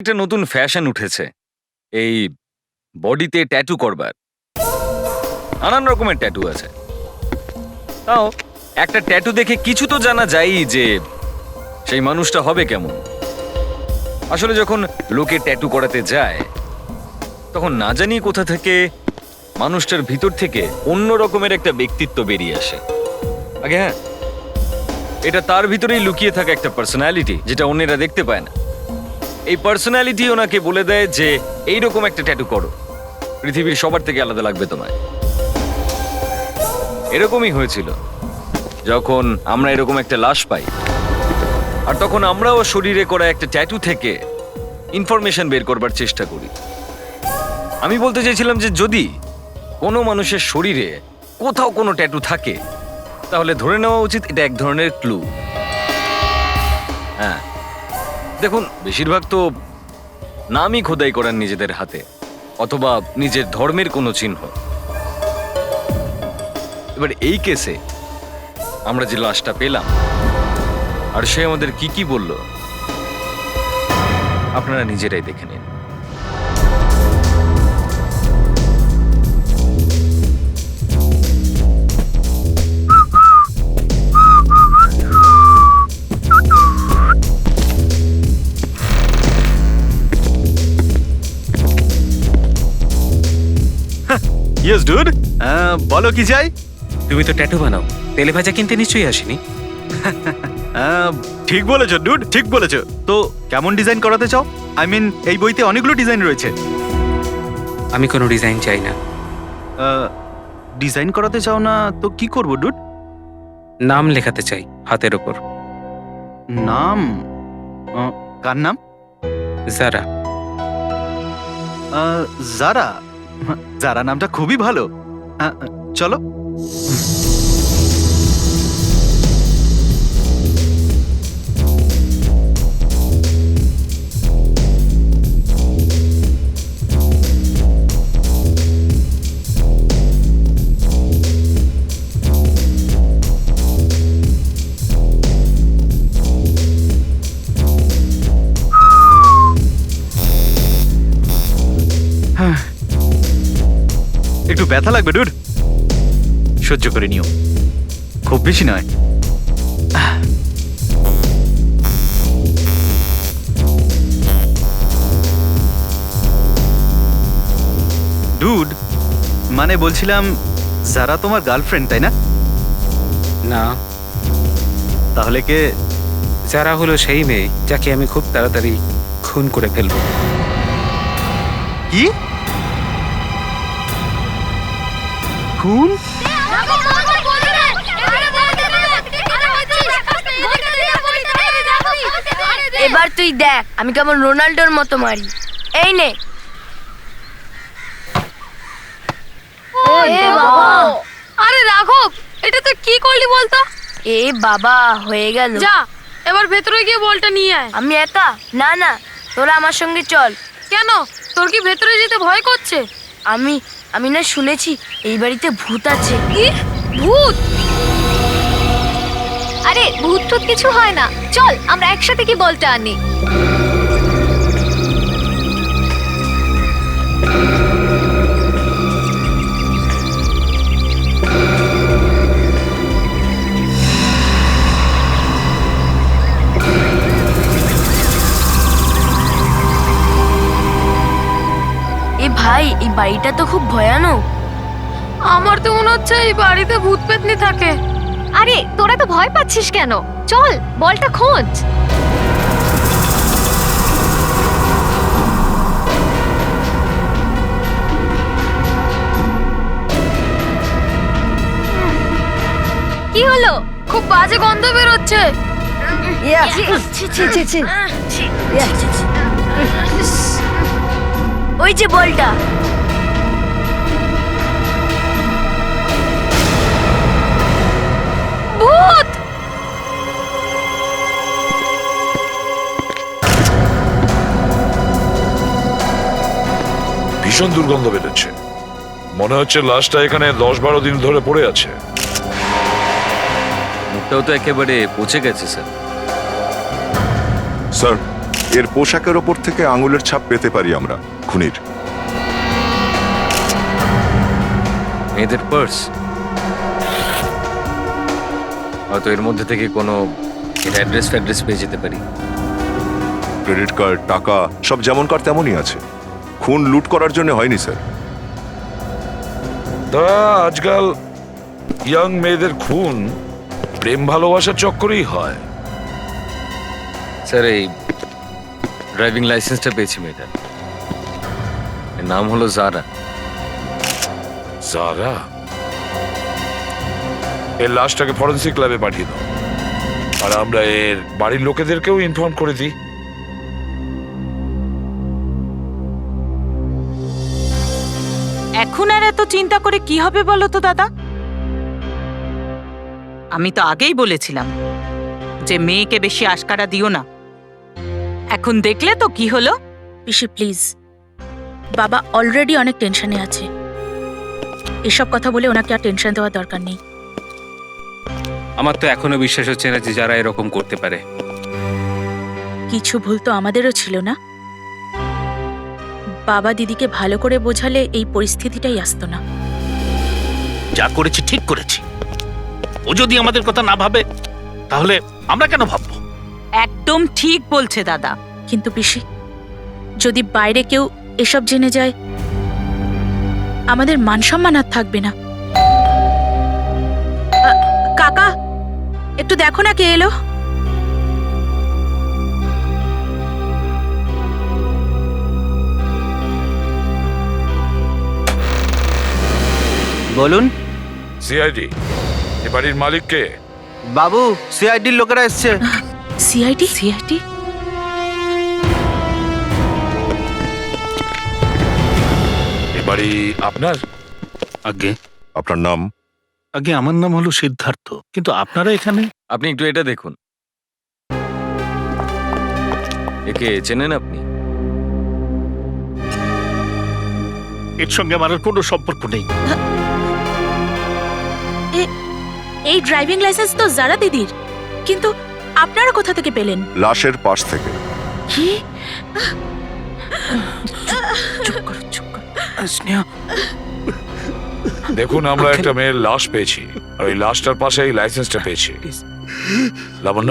একটা নতুন ফ্যাশন উঠেছে এই বডিতে ট্যাটু করবার। নানান রকমের ট্যাটু আছে, তাও একটা ট্যাটু দেখে কিছু তো জানা যায়ই যে সেই মানুষটা হবে কেমন। আসলে যখন লোকে ট্যাটু করাতে যায় তখন না জানি কোথা থেকে মানুষটার ভিতর থেকে অন্য রকমের একটা ব্যক্তিত্ব বেরিয়ে আসে। আগে হ্যাঁ, এটা তার ভিতরেই লুকিয়ে থাকা একটা পার্সোনালিটি যেটা অন্যেরা দেখতে পায় না। এই পার্সোনালিটি ওনাকে বলে দেয় যে এইরকম একটা ট্যাটু করো, পৃথিবীর সবার থেকে আলাদা লাগবে তোমায়। এরকমই হয়েছিল যখন আমরা এরকম একটা লাশ পাই, আর তখন আমরাও শরীরে করা একটা ট্যাটু থেকে ইনফরমেশন বের করবার চেষ্টা করি। আমি বলতে চাইছিলাম যে যদি কোনো মানুষের শরীরে কোথাও কোনো ট্যাটু থাকে তাহলে ধরে নেওয়া উচিত এটা এক ধরনের ক্লু। হ্যাঁ দেখুন, বেশিরভাগ তো নামই খোদাই করেন নিজেদের হাতে, অথবা নিজের ধর্মের কোনো চিহ্ন। এবার এই কেসে আমরা যে লাশটা পেলাম আর সে আমাদের কি কি বলল আপনারা নিজেরাই দেখে নিন। ইয়েস ডুড, বলো কি চাই? তুমি তো ট্যাটু বানাও, তেলে ভাজা কিনতে নিশ্চয়ই আসিনি। ঠিক বলেছো ডুড, ঠিক বলেছো। তো কেমন ডিজাইন করাতে চাও? আই মিন এই বইতে অনেকগুলো ডিজাইন রয়েছে। আমি কোনো ডিজাইন চাই না। ডিজাইন করাতে চাও না তো কি করবো ডুড? নাম লেখাতে চাই হাতের ওপর। নাম? কার নাম? যারা। জারা? জারা নামটা খুবই ভালো। চলো। একটু ব্যথা লাগবে ডুড, সহ্য করে নিও, খুব বেশি নয়। ডুড, মানে বলছিলাম যারা তোমার গার্লফ্রেন্ড তাই না? না, তাহলে কে? যারা হলো সেই মেয়ে যাকে আমি খুব তাড়াতাড়ি খুন করে ফেলবো। কি? খুন? এবার তুই দেখ আমি কেমন রোনাল্ডোর মতো মারি। এই নে। এ বাবা, আরে রাঘব, এটা তুই কি করলি বলতো? এ বাবা, হয়ে গেল। যা এবার ভেতরে গিয়ে বলটা নিয়ে আয়। আমি একা? না না, তোরা আমার সঙ্গে চল। কেন, তোর কি ভেতরে যেতে ভয় করছে? আমি আমি না শুনেছি এই বাড়িতে ভূত আছে। কি ভূত? আরে ভূত টুত কিছু হয় না, চল আমরা একসাথে কি বলটা আনি। এ ভাই, এই বাড়িটা তো খুব ভয়ানক। আমার তো মনে হচ্ছে এই বাড়িতে ভূত পেতনি থাকে। আরে তোরা তো ভয় পাচ্ছিস কেন, চল বলটা খোঁজ। কি হলো? খুব বাজে গন্ধ বেরোচ্ছে। ওই যে বলটা। ভূত! ভীষণ দুর্গন্ধ বেরোচ্ছে, মনে হচ্ছে লাশটা এখানে 10-12 দিন ধরে পড়ে আছে। মুখটাও তো একেবারে পচে গেছে স্যার। স্যার, এর পোশাকের ওপর থেকে আঙুলের ছাপ পেতে পারি আমরা খুনির। মেয়েদের পার্স হয়তো এর মধ্যে থেকে কোনো অ্যাড্রেস ফ্যাড্রেস পেয়ে যেতে পারি। ক্রেডিট কার্ড, টাকা সব যেমনকার তেমনই আছে। খুন লুট করার জন্য হয়নি স্যার। দাদা আজকাল ইয়াং মেয়েদের খুন প্রেম ভালোবাসার চক্করেই হয়। স্যার এই ড্রাইভিং লাইসেন্সটা পেয়েছি মেয়েটার, এর নাম হলো জারা। যারা এর লাশটাকে ফরেন্সিক ল্যাবে পাঠিয়ে দাও, আর আমরা এর বাড়ির লোকেদেরকেও ইনফর্ম করে দিই। এখন আর এত চিন্তা করে কি হবে বলো তো দাদা? আমি তো আগেই বলেছিলাম যে মেয়েকে বেশি আশকারা দিও না। এখন দেখলে তো কি হলো। পিসি প্লিজ, বাবা অলরেডি অনেক টেনশনে আছে। এসব কথা বলে ওনাকে আর টেনশন দেওয়ার দরকার নেই। আমার তো এখনো বিশ্বাস হচ্ছে না যে যারা এরকম করতে পারে। কিছু ভুল তো আমাদেরও ছিল না। বাবা দিদিকে ভালো করে বোঝালে এই পরিস্থিতিটাই আসতো না। যা করেছি ঠিক করেছি। ও যদি আমাদের কথা না ভাবে তাহলে আমরা কেন ভাববো? একদম ঠিক বলছে দাদা। কিন্তু পিসি, যদি বাইরে কেউ এসব জেনে যায়, আমাদের মান সম্মান আর থাকবে না। কাকা, একটু দেখো না কে এলো। বলুন। সিআইডি, এ বাড়ির মালিক কে? বাবু, সিআইডির লোকেরা এসছে। সিআইডি? সিআইডি? এ বাড়ি আপনার? আগে আপনার নাম? আগে আমার নাম হলো সিদ্ধার্থ, কিন্তু আপনারা এখানে? আপনি একটু এটা দেখুন, একে চেনেন আপনি? এর সঙ্গে আমার আর কোনো সম্পর্ক নেই। এই ড্রাইভিং লাইসেন্স তো জারা দিদির, কিন্তু আপনারা কোথা থেকে পেলেন? লাশের পাশ থেকে। কি? চুপ করো, চুপ করো। স্নেহা, দেখুন, আমরা একটা মেয়ের লাশ পেয়েছি, আর ওই লাশটার পাশে এই লাইসেন্সটা পেয়েছি। লাবণ্য,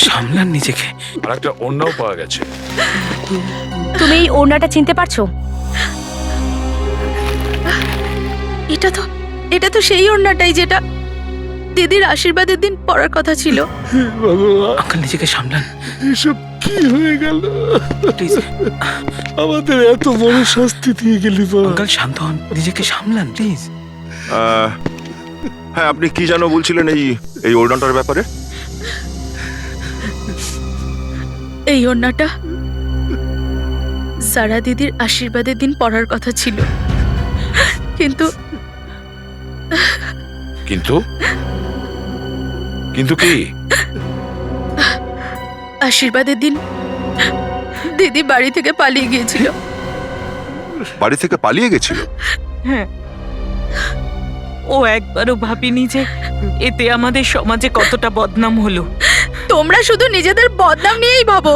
সামলান নিজেকে। আর একটা অন্যও পাওয়া গেছে। তুমি এই ওড়নাটা চিনতে পারছো? এটা তো সেই ওড়নাটাই যেটা দিদির আশীর্বাদের দিন পরার কথা ছিল। আঙ্কেল নিজেকে সামলান। এসব কি হয়ে গেল? প্লিজ, আমাদের এত বড় শাস্তি দিয়ে গেলি। আঙ্কেল শান্ত হন, নিজেকে সামলান প্লিজ। হ্যাঁ, আপনি কি যেন বলছিলেন এই ওড়নাটার ব্যাপারে? এই ওড়নাটা জারা দিদির আশীর্বাদের দিন পরার কথা ছিল, কিন্তু কিন্তু কিন্তু কি? আশীর্বাদের দিন দিদি বাড়ি থেকে পালিয়ে গিয়েছিল। বাড়ি থেকে পালিয়ে গেছিল? হ্যাঁ, ও একবারও ভাবিনি যে এতে আমাদের সমাজে কতটা বদনাম হলো। তোমরা শুধু নিজেদের বদনাম নিয়েই ভাবো,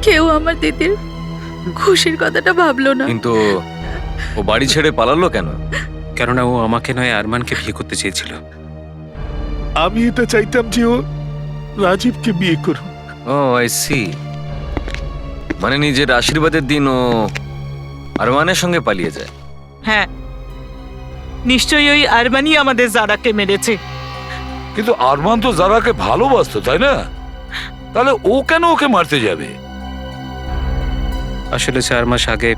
কেউ আমার দিদির খুশির কথাটা ভাবলো না। কিন্তু ও বাড়ি ছেড়ে পালালো কেন? কেননা ও আমাকে নয় আরমানকে বিয়ে করতে চেয়েছিল। আমি এটা চাইতাম যে ও রাজীবকে বিয়ে করুক। ও আই সি, মানে নিজের আশীর্বাদের দিন ও আরমানের সঙ্গে পালিয়ে যায়। হ্যাঁ, নিশ্চয়ই ওই আরমানই আমাদের জারাকে মেরেছে। কিন্তু আরমান তো যারাকে ভালোবাসতো, তাই না? তাহলে ও কেন ওকে মারতে যাবে? আসলে 4 মাস আগে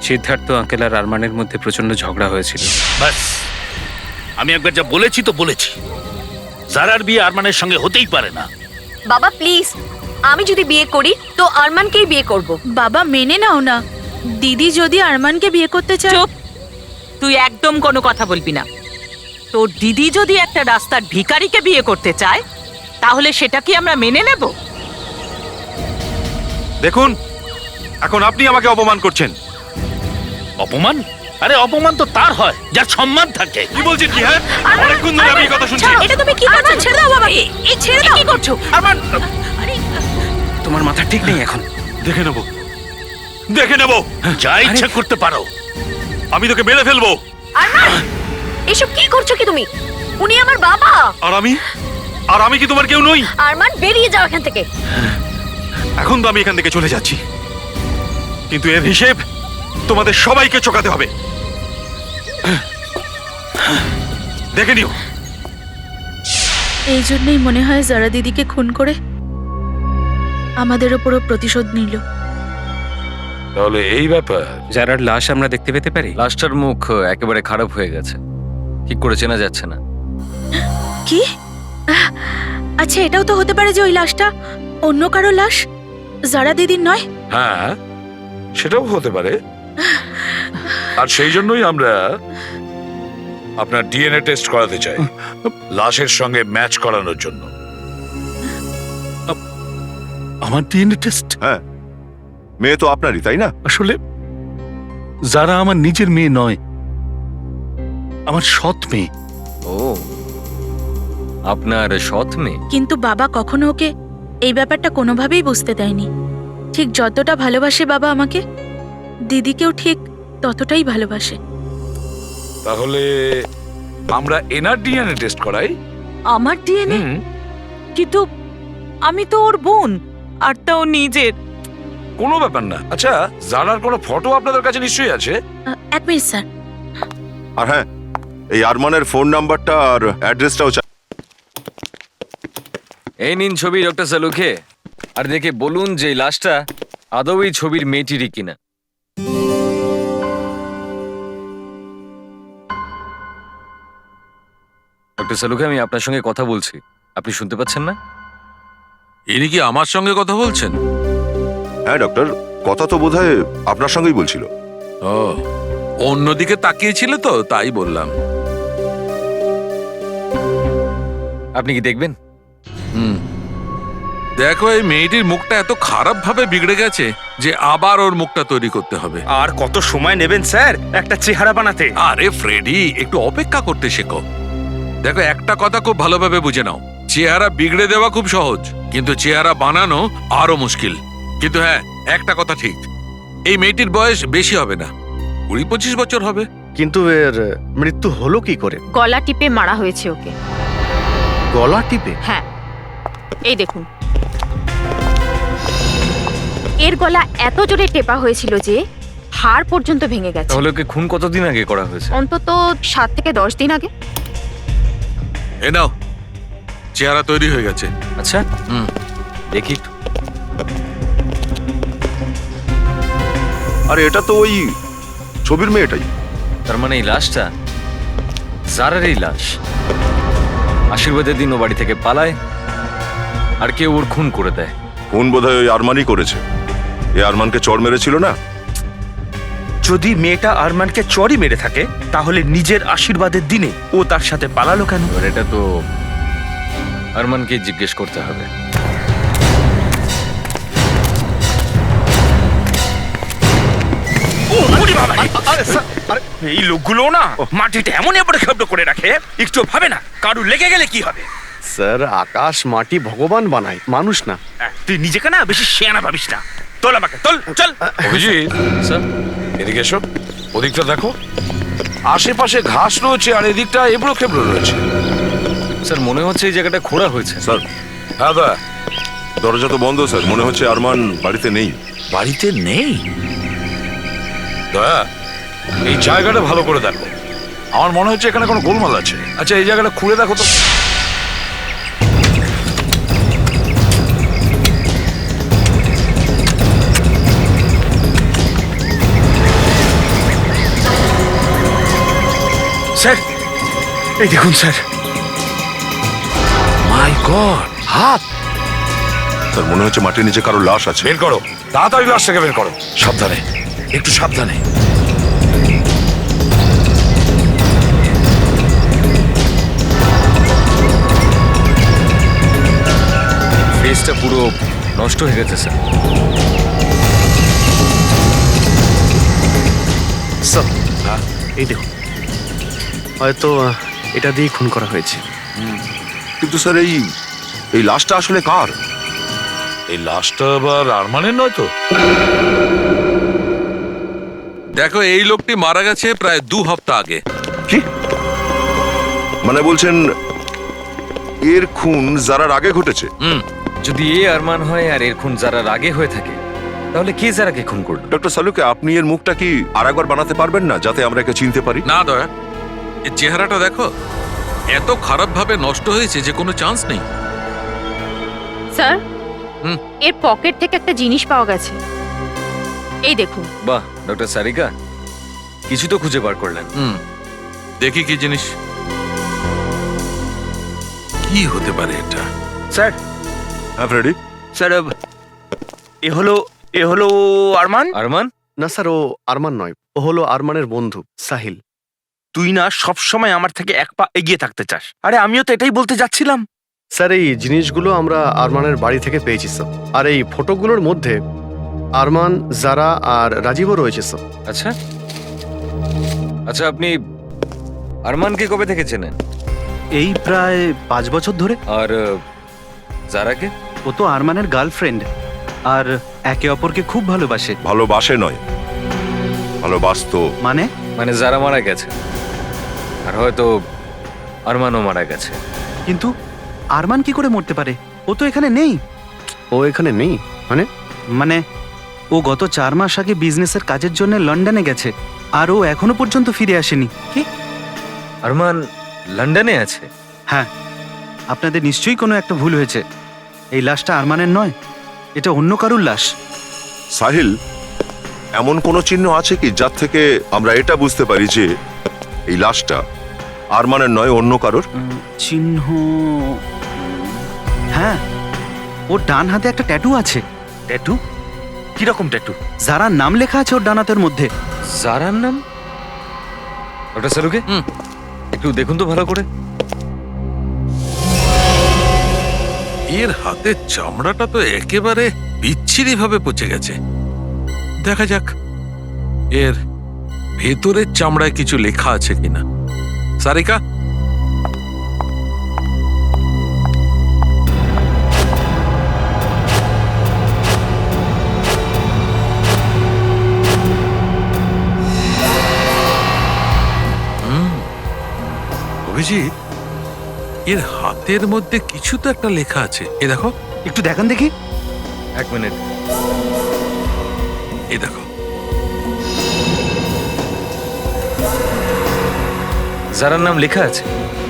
সিদ্ধার্থ আঙ্কেল আর আরমানের মধ্যে প্রচন্ড ঝগড়া হয়েছিল। ব্যাস, আমি একবার যা বলেছি তো বলেছি। জারার বিয়ে আরমানের সঙ্গে হতেই পারে না। বাবা প্লিজ, আমি যদি বিয়ে করি তো আরমানকেই বিয়ে করব। বাবা মেনে নাও না, দিদি যদি আরমানকে বিয়ে করতে চায়। চুপ, তুই একদম কোনো কথা বলবি না। তোর দিদি যদি একটা রাস্তার ভিখারিকে বিয়ে করতে চায় তাহলে সেটা কি আমরা মেনে নেব? দেখুন, এখন আপনি আমাকে অপমান করছেন। অপমান? আরে অপমান তো তার হয় যার সম্মান থাকে। কি বলছেন কি? হ্যাঁ, অনেকক্ষণ ধরে আমি এই কথা শুনছি। এটা তুমি কি করছো? ছেড়ে দাও বাবা, এই ছেড়ে দাও। কি করছো? আরমান, তোমার মাথা ঠিক নেই এখন। দেখে নেবো, দেখে নেবো। যা ইচ্ছা করতে পারো। আমি তোকে মেরে ফেলবো। আরমান, এসব কি করছো কি তুমি? উনি আমার বাবা। আর আমি কি তোমার কেউ নই? আরমান, বেরিয়ে যাও এখান থেকে। এখন তো আমি এখান থেকে চলে যাচ্ছি, কিন্তু এর হিসেব তোমাদের সবাইকে চোকাতে হবে। দেখে নিও। এই জন্যই মনে হয় যারা দিদিকে খুন করে আমাদের ওপরও প্রতিশোধ নিল। তাহলে এই ব্যাপার। যারার লাশ আমরা দেখতে পেতে পারি? লাশটার মুখ একেবারে খারাপ হয়ে গেছে, ঠিক করে চেনা যাচ্ছে না। কি? আচ্ছা, এটাও তো হতে পারে যে ওই লাশটা অন্য কারো লাশ, যারা দিদির নয়। হ্যাঁ, সেটাও হতে পারে। আর সেই জন্যই আমরা আপনার ডিএনএ টেস্ট করাতে চাই, লাশের সঙ্গে ম্যাচ করানোর জন্য। আমার ডিএনএ টেস্ট? হ্যাঁ, মেয়ে তো আপনারই, তাই না? আসলে যারা আমার নিজের মেয়ে নয়, আমার সৎ মেয়ে। ও, আপনার সৎ মেয়ে? কিন্তু বাবা কখনো ওকে এই ব্যাপারটা কোনোভাবেই বুঝতে দেয়নি। ঠিক যতটা ভালোবাসে বাবা আমাকে, দিদিকেও ঠিক ততটাই ভালোবাসে। তাহলে আমরা এনার ডিএনএ টেস্ট করাই। আমার ডিএনএ? হুম, কিন্তু আমি তো ওর বোন, আর তা ও নিজের। কোনো ব্যাপার না। আচ্ছা, জানার কোনো ফটো আপনাদের কাছে নিশ্চয়ই আছে? এক মিনিট স্যার। আর হ্যাঁ, এই আরমানের ফোন নাম্বারটা আর অ্যাড্রেসটাও চাই। এই নিন ছবি ডক্টর সালুখে, আর দেখে বলুন যে এই লাশটা আদৌ এই ছবির মেয়েটিরই কিনা। ডক্টর সালুখে, আমি আপনার সঙ্গে কথা বলছি, আপনি শুনতে পাচ্ছেন না? ইনি কি আমার সঙ্গে কথা বলছেন? হ্যাঁ ডক্টর, কথা তো বোধহয় আপনার সঙ্গেই বলছিল। ও, অন্যদিকে তাকিয়েছিল তো, তাই বললাম। আপনি কি দেখবেন? হুম, দেখো, এই মেয়েটির মুখটা এত খারাপ ভাবে বিগড়ে গেছে যে আবার ওর মুখটা তৈরি করতে হবে। আর কত সময় নেবেন স্যার একটা চেহারা বানাতে? আরে ফ্রেডি, একটু অপেক্ষা করতে শেখো। দেখো, একটা কথা খুব ভালোভাবে বুঝে নাও, চেহারা বিগড়ে দেওয়া খুব সহজ, কিন্তু চেহারা বানানো আরো মুশকিল। কিন্তু হ্যাঁ, একটা কথা ঠিক, এই মেয়েটির বয়স বেশি হবে না, 20-25 বছর হবে। কিন্তু এর মৃত্যু হলো কি করে? গলা টিপে মারা হয়েছে ওকে। গলা টিপে? হ্যাঁ, এই দেখুন, এর গলা এত জোরে টেপা হয়েছিল যে হাড় পর্যন্ত ভেঙে গেছে। তাহলে ওকে খুন কতদিন আগে করা হয়েছে? অন্তত 7 থেকে 10 দিন আগে। এ নাও, চেহারা তৈরি হয়ে গেছে। আচ্ছা, দেখি একটু। আরে এটা তো ওই ছবির মেয়েটাই। তার মানে এই লাশটা জারারই লাশ। আশীর্বাদের দিন ও বাড়ি থেকে পালায়, আর কেউ ওর খুন করে দেয়। খুন বোধহয় ওই আরমানই করেছে। এ আরমানকে চড় মেরেছিল না? যদি মেয়েটা আরমানকে চড়ই মেরে থাকে, তাহলে নিজের আশীর্বাদের দিনে ও তার সাথে পালালো কেন? এবার এটা তো আরমানকে জিজ্ঞেস করতে হবে। এই লোকগুলো না মাটিটা এমন এবারে খেবড় করে রাখে, একটু ভাবে না কারু লেগে গেলে কি হবে। স্যার, আকাশ মাটি ভগবান বানায়, মানুষ না। তুই নিজেকে না বেশি শেয়ানা ভাবিস না। তোল আমাকে, তোল, চল। অভিজিৎ, স্যার, এদিকে এসো, ওদিকটা দেখো। আশেপাশে ঘাস রয়েছে আর এদিকটা এবড়ো খেবড়ো রয়েছে। স্যার, মনে হচ্ছে এই জায়গাটা খোঁড়া হয়েছে। স্যার, হ্যাঁ দা, দরজা তো বন্ধ স্যার, মনে হচ্ছে আরমান বাড়িতে নেই। বাড়িতে নেই? দয়া, এই জায়গাটা ভালো করে দেখো, আমার মনে হচ্ছে এখানে কোনো গোলমাল আছে। আচ্ছা, এই জায়গাটা খুঁড়ে দেখো তো। স্যার, এই দেখুন স্যার। মাই গড, হাত! স্যার, মনে হচ্ছে মাটির নিচে কারো লাশ আছে। বের করো, তাড়াতাড়ি লাশটাকে বের করো। সাবধানে, একটু সাবধানে। ফেসটা পুরো নষ্ট হয়ে গেছে স্যার। স্যার, এই দেখুন, হয়তো এটা দিয়ে খুন করা হয়েছে। কিন্তু স্যার এই লাশটা আসলে কার? এই লাশটা আবার আরমানের নয় তো? দেখো, এই লোকটি মারা গেছে প্রায় 2 হপ্তাহ আগে। কি মানে বলছেন এর খুন যারার আগে ঘটেছে? যদি এ আরমান হয় আর এর খুন যারার আগে হয়ে থাকে, তাহলে কে যারাকে খুন করলো? ডক্টর সালুকে, আপনি এর মুখটা কি আরেকবার বানাতে পারবেন না, যাতে আমরা একে চিনতে পারি? না দয়া, এর চেহারাটা দেখো, এত খারাপ ভাবে নষ্ট হয়েছে যে কোনো চান্স নেই। স্যার, হুম। এর পকেট থেকে একটা জিনিস পাওয়া গেছে, এই দেখুন। বাহ ডক্টর সারিকা, কিছু তো খুঁজে বার করলেন। দেখি কি জিনিস, কি হতে পারে এটা? স্যার, হ্যাঁ ফ্রেডি। স্যার, এ হলো আরমান। আরমান? না স্যার, ও আরমান নয়, ও হলো আরমানের বন্ধু সাহিল। তুই না সব সময় আমার থেকে এক পা এগিয়ে থাকতে চাস। আরে আমিও তো এটাই বলতে যাচ্ছিলাম। স্যার, এই জিনিসগুলো আমরা আরমানের বাড়ি থেকে পেয়েছি স্যার। আর এই ফটোগুলোর মধ্যে আরমান, জারা আর রাজীবও রয়েছে স্যার। আচ্ছা আচ্ছা, আপনি আরমানকে কবে থেকে চেনেন? এই প্রায় 5 বছর ধরে। আর যারাকে? ও তো আরমানের গার্লফ্রেন্ড, আর একে অপরকে খুব ভালোবাসে। ভালোবাসে নয়, ভালোবাসতো। মানে যারা মারা গেছে, আর হয়তো আরমানও মারা গেছে। কিন্তু আরমান কি করে মরতে পারে? ও তো এখানে নেই। ও এখানে নেই মানে ও গত 4 মাস আগে বিজনেসের কাজের জন্য লন্ডনে গেছে, আর ও এখনো পর্যন্ত ফিরে আসেনি। কি? আরমান লন্ডনে আছে? হ্যাঁ, আপনাদের নিশ্চয়ই কোনো একটা ভুল হয়েছে। এই লাশটা আরমানের নয়, এটা অন্য কারুর লাশ। সাহিল, এমন কোনো চিহ্ন আছে কি যার থেকে আমরা এটা বুঝতে পারি যে এই লাশটা আরমানের নয়, অন্য কারোর? চিহ্ন? হ্যাঁ, ওর ডান হাতে একটা ট্যাটু আছে। ট্যাটু? কিরকম ট্যাটু? যারার নাম লেখা আছে ওর ডান হাতের মধ্যে। যারার নাম? ডক্টর সারুকে একটু দেখুন তো ভালো করে। এর হাতের চামড়াটা তো একেবারে বিচ্ছিরি ভাবে পচে গেছে। দেখা যাক এর ভেতরের চামড়ায় কিছু লেখা আছে কিনা। সারিকা, অভিজিৎ, এর হাতের মধ্যে কিছু তো একটা লেখা আছে। এ দেখো, একটু দেখান দেখি। 1 মিনিট। এ দেখো, যারার নাম লেখা আছে।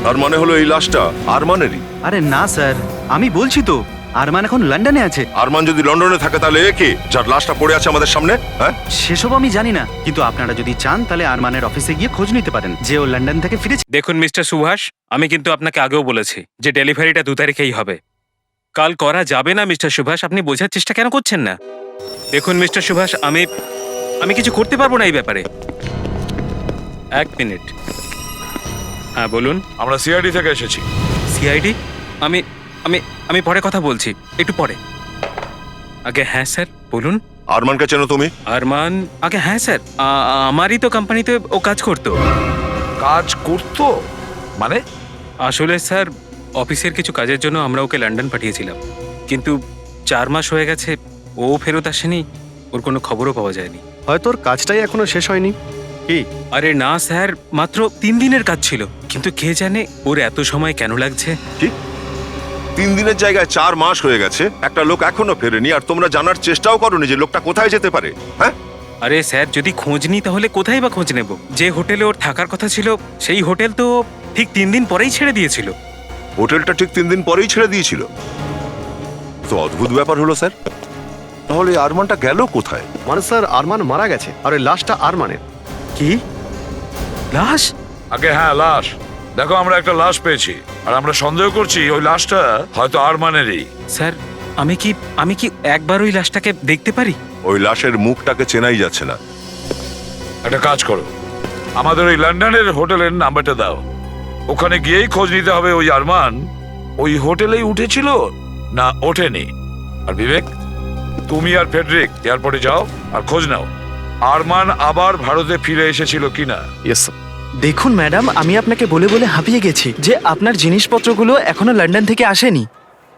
আর মানে হলো এই লাশটা আরমানেরই? আরে না স্যার, আমি বলছি তো আরমান এখন লন্ডনে আছে। আরমান যদি লন্ডনে থাকে, তাহলে এ কে যার লাশটা পড়ে আছে আমাদের সামনে? হ্যাঁ, সেসব আমি জানি না, কিন্তু আপনারা যদি চান তাহলে আরমানের অফিসে গিয়ে খোঁজ নিতে পারেন যে ও লন্ডন থেকে ফিরেছে। দেখুন মিস্টার সুভাষ, আমি কিন্তু আপনাকে আগেও বলেছি যে ডেলিভারিটা 2 তারিখেই হবে। কাল করা যাবে না মিস্টার সুভাষ, আপনি বোঝার চেষ্টা কেন করছেন না? দেখুন মিস্টার সুভাষ, আমি কিছু করতে পারবো না এই ব্যাপারে। 1 মিনিট। হ্যাঁ বলুন। আমরা সিআইডি থেকে এসেছি। সিআইডি? আমি আমি আমি পরে কথা বলছি, একটু পরে। আগে হ্যাঁ স্যার বলুন। আরমানকে চেনো তুমি? আরমান? আগে হ্যাঁ স্যার, আমারই তো কোম্পানিতে ও কাজ করতো। কাজ করতো মানে? আসলে স্যার, অফিসের কিছু কাজের জন্য আমরা ওকে লন্ডন পাঠিয়েছিলাম, কিন্তু 4 মাস হয়ে গেছে ও ফেরত আসেনি, ওর কোনো খবরও পাওয়া যায়নি। হয়তো ওর কাজটাই এখনো শেষ হয়নি। কি? আরে না স্যার, মাত্র 3 দিনের কাজ ছিল, কিন্তু কে জানে ওর এত সময় কেন লাগছে। কি 3 দিনের জায়গায় 4 মাস হয়ে গেছে? একটা লোক এখনো ফেরেনি, আর তোমরা জানার চেষ্টাও করোনি যে লোকটা কোথায় যেতে পারে? হ্যাঁ, আরে স্যার, যদি খোঁজ নিই তাহলে কোথায় বা খোঁজ নেব? যে হোটেলে ওর থাকার কথা ছিল সেই হোটেল তো ঠিক 3 দিন পরেই ছেড়ে দিয়েছিল। হোটেলটা ঠিক 3 দিন পরেই ছেড়ে দিয়েছিল? তো অদ্ভুত ব্যাপার হলো স্যার। তাহলে আরমানটা গেল কোথায়? মানে স্যার, আরমান মারা গেছে আর ওই লাশটা আরমানের। কি? লাশ? আগে হ্যাঁ, লাশ। দেখো, আমরা একটা লাশ পেয়েছি, আর আমরা সন্দেহ করছি ওই লাশটা হয়তো আরমানেরই। স্যার, আমি কি একবার ওই লাশটাকে দেখতে পারি? ওই লাশের মুখটাকে চেনাই যাচ্ছে না। একটা কাজ করো, আমাদের ওই লন্ডনের হোটেলের নাম্বারটা দাও। ওখানে গিয়েই খোঁজ নিতে হবে ওই আরমান ওই হোটেলেই উঠেছিল না ওঠেনি। আর বিবেক, তুমি আর ফেডরিক এয়ারপোর্টে যাও আর খোঁজ নাও আরমান আবার ভারতে ফিরে এসেছিল কিনা? Yes sir. দেখুন ম্যাডাম, আমি আপনাকে বলে বলে হাঁপিয়ে গেছি যে আপনার জিনিসপত্রগুলো এখনো লন্ডন থেকে আসেনি।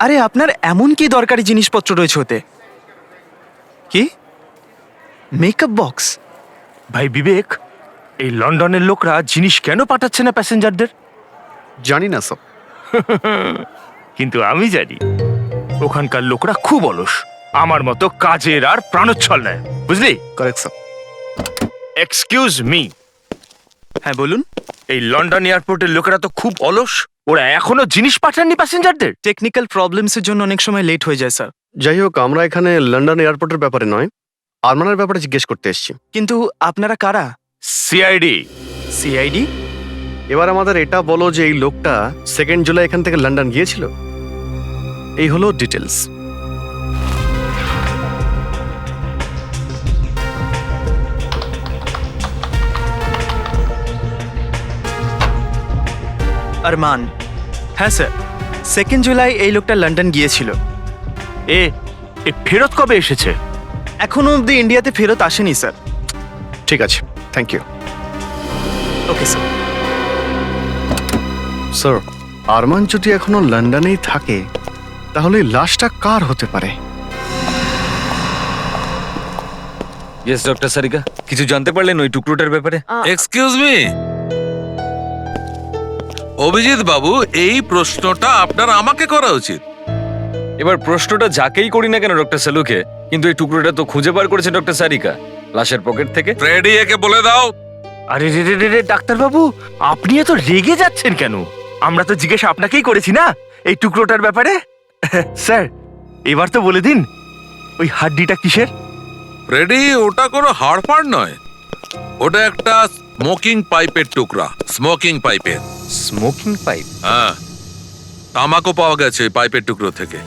আরে আপনার এমন কি দরকারি জিনিসপত্র রয়েছে ওতে? কি মেকআপ বক্স? ভাই বিবেক, এই লন্ডনের লোকরা জিনিস কেন পাঠাচ্ছে না প্যাসেঞ্জারদের? জানি না স্যার। কিন্তু আমি জানি ওখানকার লোকরা খুব অলস, আমার মতো কাজের আর প্রাণোচ্ছল নেয়, বুঝলি? Correct sir. এক্সকিউজ মি, হ্যাঁ বলুন। এই লন্ডন এয়ারপোর্টের লোকেরা তো খুব অলস, ওরা এখনো জিনিস পাঠাননি প্যাসেঞ্জারদের। টেকনিক্যাল প্রবলেমসের জন্য অনেক সময় লেট হয়ে যায় স্যার। যাই হোক, আমরা এখানে লন্ডন এয়ারপোর্টের ব্যাপারে নয়, আরমানের ব্যাপারে জিজ্ঞেস করতে এসেছি। কিন্তু আপনারা কারা? সিআইডি। সিআইডি? এবার আমাদের এটা বলো যে এই লোকটা 2 জুলাই এখান থেকে লন্ডন গিয়েছিল। এই হলো ডিটেলস। আরমান। হ্যাঁ স্যার, 2 জুলাই এই লোকটা লন্ডন গিয়েছিল। এ ফেরত কবে এসেছে? এখনো অবধি ইন্ডিয়াতে ফেরত আসেনি স্যার। ঠিক আছে, thank you. Okay sir. Sir, Arman যদি এখনো লন্ডনেই থাকে তাহলে এই লাশটা কার হতে পারে? ইয়েস ডক্টর সারিকা, কিছু জানতে পারলেন ওই টুকরোটার ব্যাপারে? এক্সকিউজ মি, অভিজিৎ বাবু, এই প্রশ্নটা আপনার আমাকে করা উচিত। এবার প্রশ্নটা যাকেই করি না কেন ডক্টর সালুকে, কিন্তু এই টুকরোটা তো খুঁজে বার করেছে ডক্টর সারিকা লাশের পকেট থেকে। ফ্রেডি, একে বলে দাও। আরে রে রে রে রে, ডাক্তারবাবু, আপনি এত রেগে যাচ্ছেন কেন? আমরা তো জিজ্ঞেস আপনাকেই করেছি না এই টুকরোটার ব্যাপারে। স্যার, এবার তো বলে দিন ওই হাড্ডিটা কিসের? ফ্রেডি, ওটা কোনো হাড়ফাড় নয়, ওটা একটা স্মোকিং পাইপের টুকরা। স্মোকিং পাইপের। Smoking pipe? হ্যাঁ, তামাকও পাওয়া গেছে ওই পাইপের টুকরো থেকে।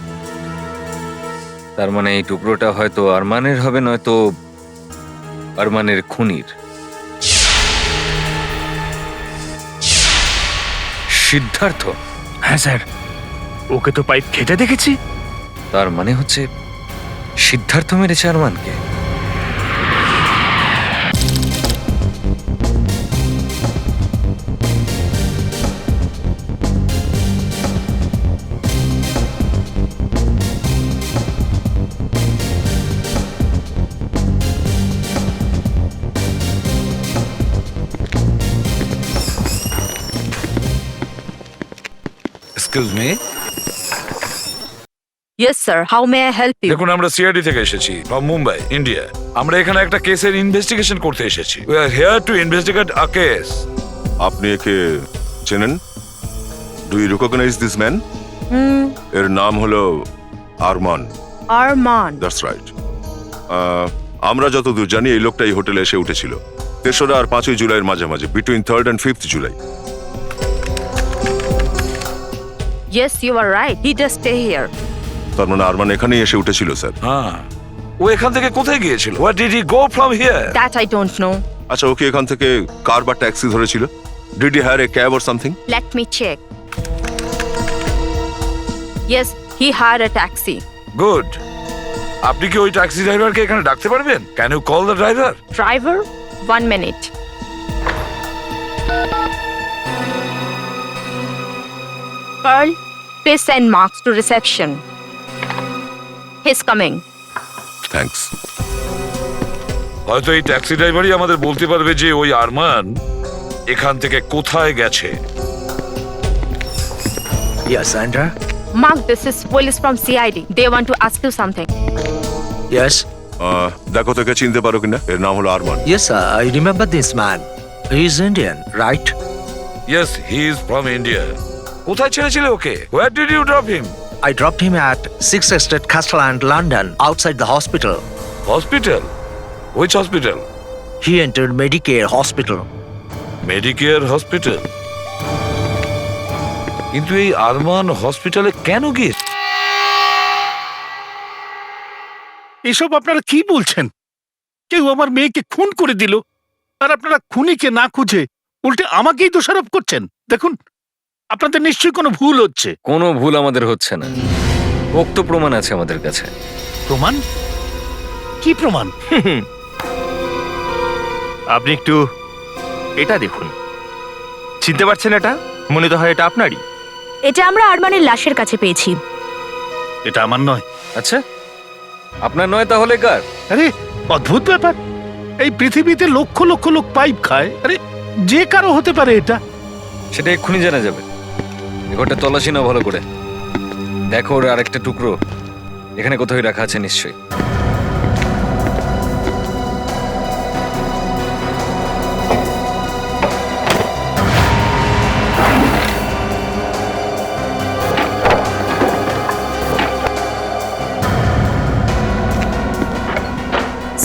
তার মানে এই টুকরোটা হয়তো আরমানের হবে, নয়তো আরমানের খুনির। সিদ্ধার্থ? হ্যাঁ স্যার, ওকে তো পাইপ খেতে দেখেছি। তার মানে হচ্ছে সিদ্ধার্থ মেরেছে আরমানকে। Excuse me. Yes sir, how may I help you? দেখুন, আমরা সিআইডি থেকে এসেছি, ফ্রম মুম্বাই, ইন্ডিয়া। আমরা এখানে একটা কেসের ইনভেস্টিগেশন করতে এসেছি। We are here to investigate a case. আপনি একে চেনেন? Do you recognise this man? এর নাম হলো আরমান। আরমান? That's right. আমরা যতদূর জানি এই লোকটা এই হোটেলে এসে উঠেছিল 3রা আর 5ই জুলাইয়ের মাঝামাঝি, between 3rd and 5th July. Yes, you are right, he just stay here. তার মানে আরমান এখানেই এসে উঠেছিল স্যার। হ্যাঁ, ও এখান থেকে কোথায় গিয়েছিল? What did he go from here? That I don't know. আচ্ছা, ওকে এখান থেকে কার বা ট্যাক্সি ধরেছিল? Did he hire a cab or something? Let me check. Yes, he hire a taxi. Good. আপনি কি ওই ট্যাক্সি ড্রাইভারকে এখানে ডাকতে পারবেন? Can you call the driver? Driver, 1 minute. Pearl, please send Marks to reception. He's coming. Thanks. হয়তো এই taxi ড্রাইভারই আমাদের বলতে পারবে যে ওই আরমান এখান থেকে কোথায় গেছে। Yes, Sandra. Mark, this is police from CID. They want to ask you something. Yes. দেখো তোকে চিনতে পারো কিনা? এর নাম হলো Arman. Yes, I remember this man. He is Indian, right? Yes, he is from India. কোথায় ছেড়েছিলে ওকে? Where did you drop him? I dropped him at 6 Estate Castellan, London, outside the hospital. Hospital? Which hospital? He entered Medicare hospital. Medicare hospital? কিন্তু এই আরমান হসপিটালে কেন গিয়েছে? এসব আপনারা কি বলছেন? কেউ আমার মেয়েকে খুন করে দিল, আর আপনারা খুনিকে না খুঁজে উল্টে আমাকেই দোষারোপ করছেন। দেখুন, আপনাদের নিশ্চয়ই কোনো ভুল হচ্ছে। কোনো ভুল আমাদের হচ্ছে না, পোক্ত প্রমাণ আছে আমাদের কাছে। প্রমাণ? কি প্রমাণ? আপনি একটু এটা দেখুন, চিনতে পারছেন? এটা মনে তো হয় এটা আপনারই। এটা আমরা আরমানের লাশের কাছে পেয়েছি। এটা আমার নয়। আচ্ছা, আপনার নয় তাহলে কার? আরে অদ্ভুত ব্যাপার, এই পৃথিবীতে লক্ষ লক্ষ লোক পাইপ খায়, আরে যে কারো হতে পারে এটা। সেটা এক্ষুনি জানা যাবে। এ ঘরটা তল্লাশি নাও ভালো করে। দেখো ওর আরেকটা টুকরো এখানে কোথাও রাখা আছে নিশ্চয়ই।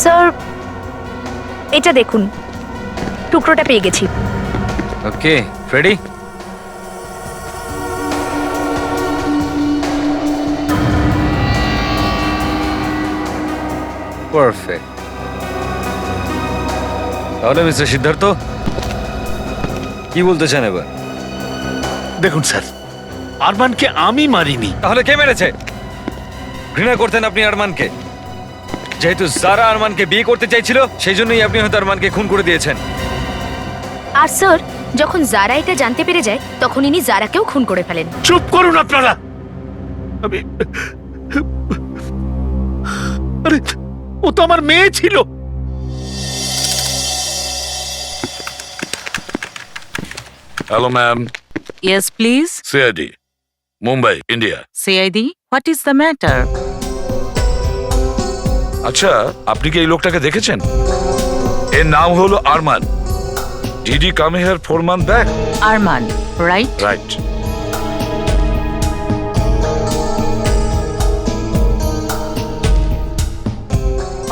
স্যার, এটা দেখুন, টুকরোটা পেয়ে গেছি। ওকে, ফ্রেডি, পারফেক্ট। তাহলে মিস্টার সিদ্ধার্থ কি বলতে চান এবার? দেখুন স্যার, আরমানকে আমি মারিনি। তাহলে কে মেরেছে? ঘৃণা করতেন আপনি আরমানকে। যেহেতু জারা আরমানকে বিয়ে করতে চাইছিল, সেই জন্যই আপনি হয়তো আরমানকে খুন করে দিয়েছেন। আর স্যার, যখন জারা এটা জানতে পেরে যায়, তখন ইনি জারাকেও খুন করে ফেলেন। চুপ করুন আপনারা। আমি আরে ও তো আমার মেয়ে ছিল। Hello ma'am, yes please. CID, Mumbai, India. CID, what is the matter? আচ্ছা, আপনি কি এই লোকটাকে দেখেছেন? এর নাম হলো Arman. Did he come here 4 months back? Arman, right? Right.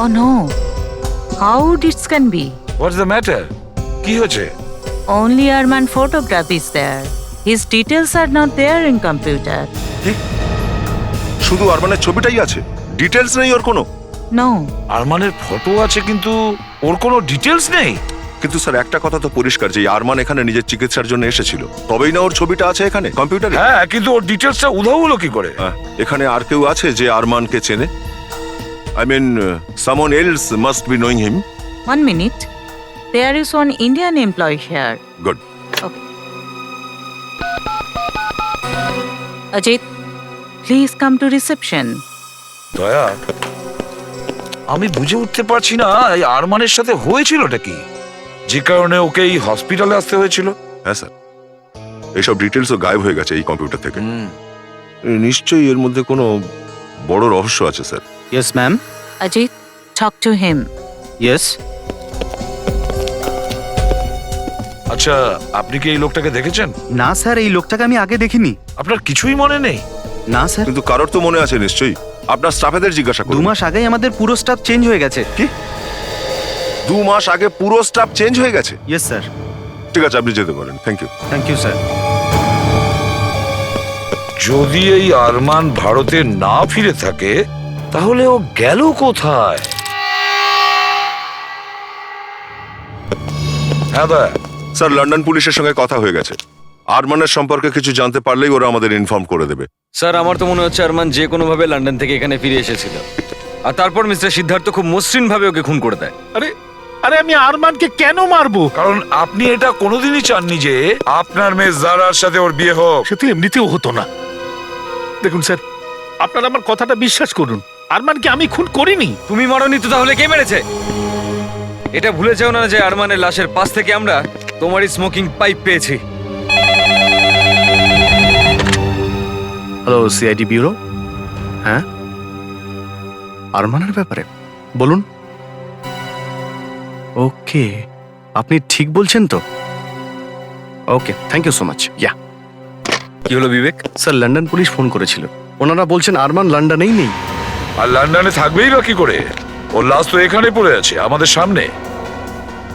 Oh no. How this can be? What's the matter? কি হয়েছে? Only Arman photograph is there. His details are not there in computer. শুধু আরমানের ছবিটাই আছে, ডিটেলস নেই ওর কোনো? No. আরমানের ফটো আছে কিন্তু ওর কোনো details নেই। কিন্তু স্যার একটা কথা তো পরিষ্কার যে আরমান এখানে নিজের চিকিৎসার জন্য এসেছিল, তবেই না ওর ছবিটা আছে এখানে কম্পিউটারে। হ্যাঁ, কিন্তু ওর ডিটেলসটা উধাও হলো কি করে? এখানে আর কেউ আছে যে আরমানকে চেনে? I mean someone else must be knowing him. 1 minute. There is one Indian employee here. Good. Okay. Ajit, please come to reception. দয়া, আমি বুঝে উঠতে পারছি না এই আরমানের সাথে হয়েছিলটা কি, যে কারণে ওকে এই হসপিটালে আসতে হয়েছিল। হ্যাঁ স্যার, এইসব ডিটেলসও গায়েব হয়ে গেছে এই কম্পিউটার থেকে। নিশ্চয়ই এর মধ্যে কোনো বড় রহস্য আছে sir. Yes ma'am. Ajit, talk to him. Yes. আচ্ছা, আপনি কি এই লোকটাকে দেখেছেন? না স্যার, এই লোকটাকে আমি আগে দেখিনি। আপনার কিছুই মনে নেই? না স্যার। কিন্তু কারোর তো মনে আছে নিশ্চয়ই, আপনার স্টাফেদের জিজ্ঞাসা 2 করুন। মাস আগেই আমাদের পুরো স্টাফ চেঞ্জ হয়ে গেছে। কি? 2 মাস আগে পুরো স্টাফ চেঞ্জ হয়ে গেছে? Yes sir. ঠিক আছে, আপনি যেতে পারেন। Thank you. Thank you sir. যদি এই আরমান ভারতে না ফিরে থাকে তাহলে ও গেল কোথায়? হ্যাঁ দয়া। স্যার, লন্ডন পুলিশের সঙ্গে কথা হয়ে গেছে। আরমানের সম্পর্কে কিছু জানতে পারলেই ওরা আমাদের ইনফর্ম করে দেবে। স্যার, আমার তো মনে হচ্ছে আরমান যে কোনো ভাবে লন্ডন থেকে এখানে ফিরে এসেছিল, আর তারপর মিস্টার সিদ্ধার্থ খুব মসৃণ ভাবে ওকে খুন করে দেয়। আরে আরে আমি আরমানকে কেন মারবো? কারণ আপনি এটা কোনোদিনই চাননি যে আপনার মেয়ে জারার সাথে ওর বিয়ে হোক। সে তো এমনিতেও হতো না। দেখুন স্যার, আপনারা আমার কথাটা বিশ্বাস করুন, আরমানকে আমি খুন করিনি। তুমি মারোনি তো তাহলে কে মেরেছে? এটা ভুলে যাও না যে আরমানের লাশের পাশ থেকে আমরা তোমারই স্মোকিং পাইপ পেয়েছি। Hello CID bureau. হ্যাঁ, আরমানের ব্যাপারে বলুন। ওকে, আপনি ঠিক বলছেন তো? ওকে, থ্যাংক ইউ সো মাচ। ইয়া। কি হলো বিবেক? স্যার, লন্ডন পুলিশ ফোন করেছিল। ওনারা বলছেন আরমান লন্ডনেই নেই। আর লন্ডনে থাকবেই বা কি করে? ওর লাশ তো এখানে পড়ে আছে আমাদের সামনে।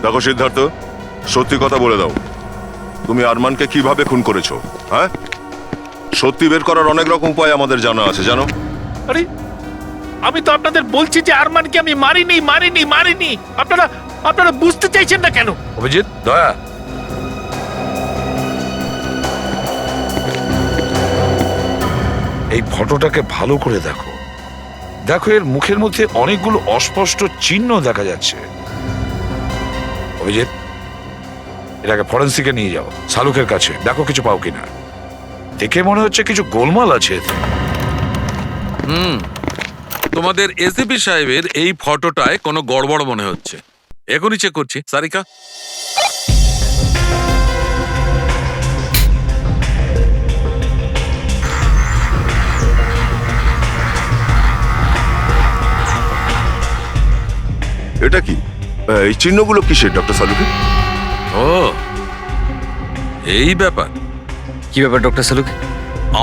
দেখো সিদ্ধার্থ, সত্যি কথা বলে দাও, তুমি আরমানকে কিভাবে খুন করেছো? হ্যাঁ, সত্যি বের করার অনেক রকম উপায় আমাদের জানা আছে, জানো? আরে আমি তো আপনাদের বলছি যে আরমানকে আমি মারিনি মারিনি মারিনি। আপনারা আপনারা বুঝতে চাইছেন না কেন? অভিজিৎ, দয়া, এই ফটোটাকে ভালো করে দেখো। দেখো, এর মুখের মধ্যে অনেকগুলো অস্পষ্ট চিহ্ন দেখা যাচ্ছে। অভিজিৎ, এটাকে ফরেন্সিকে নিয়ে যাও, শালুকের কাছে, দেখো কিছু পাও কিনা। দেখে মনে হচ্ছে কিছু গোলমাল আছে এতে। তোমাদের এসিপি সাহেবের এই ফটোটায় কোনো গড়বড় মনে হচ্ছে, এখনই চেক করছি। সারিকা, এটা কি? এই চিহ্নগুলো কিসের ডক্টর সালুকি? ও এই ব্যাপার। কি ব্যাপার ডক্টর সালুক?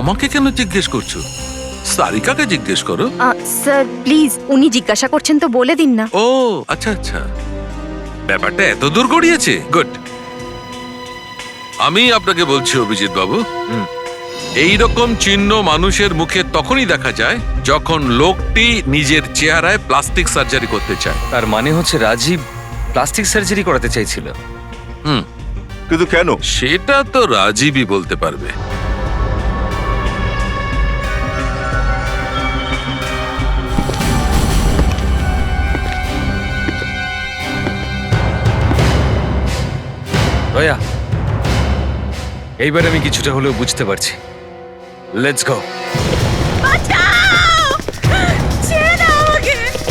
আমাকে কেন জিজ্ঞেস করছো? সারিকাকে জিজ্ঞেস করো। স্যার প্লিজ, উনি জিজ্ঞাসা করছেন তো বলে দিন না। ও আচ্ছা আচ্ছা, ব্যাপারটা এত দূর গড়িয়েছে। গুড। আমি আপনাকে বলছি অভিজিৎ বাবু, এই রকম চিহ্ন মানুষের মুখে তখনই দেখা যায় যখন লোকটি নিজের চেহারায় প্লাস্টিক সার্জারি করতে চায়। তার মানে হচ্ছে রাজীব প্লাস্টিক সার্জারি করাতে চাইছিল। কিন্তু কেন? সেটা তো রাজীবই বলতে পারবে। দয়া, এইবার আমি কিছুটা হলেও বুঝতে পারছি। Let's go.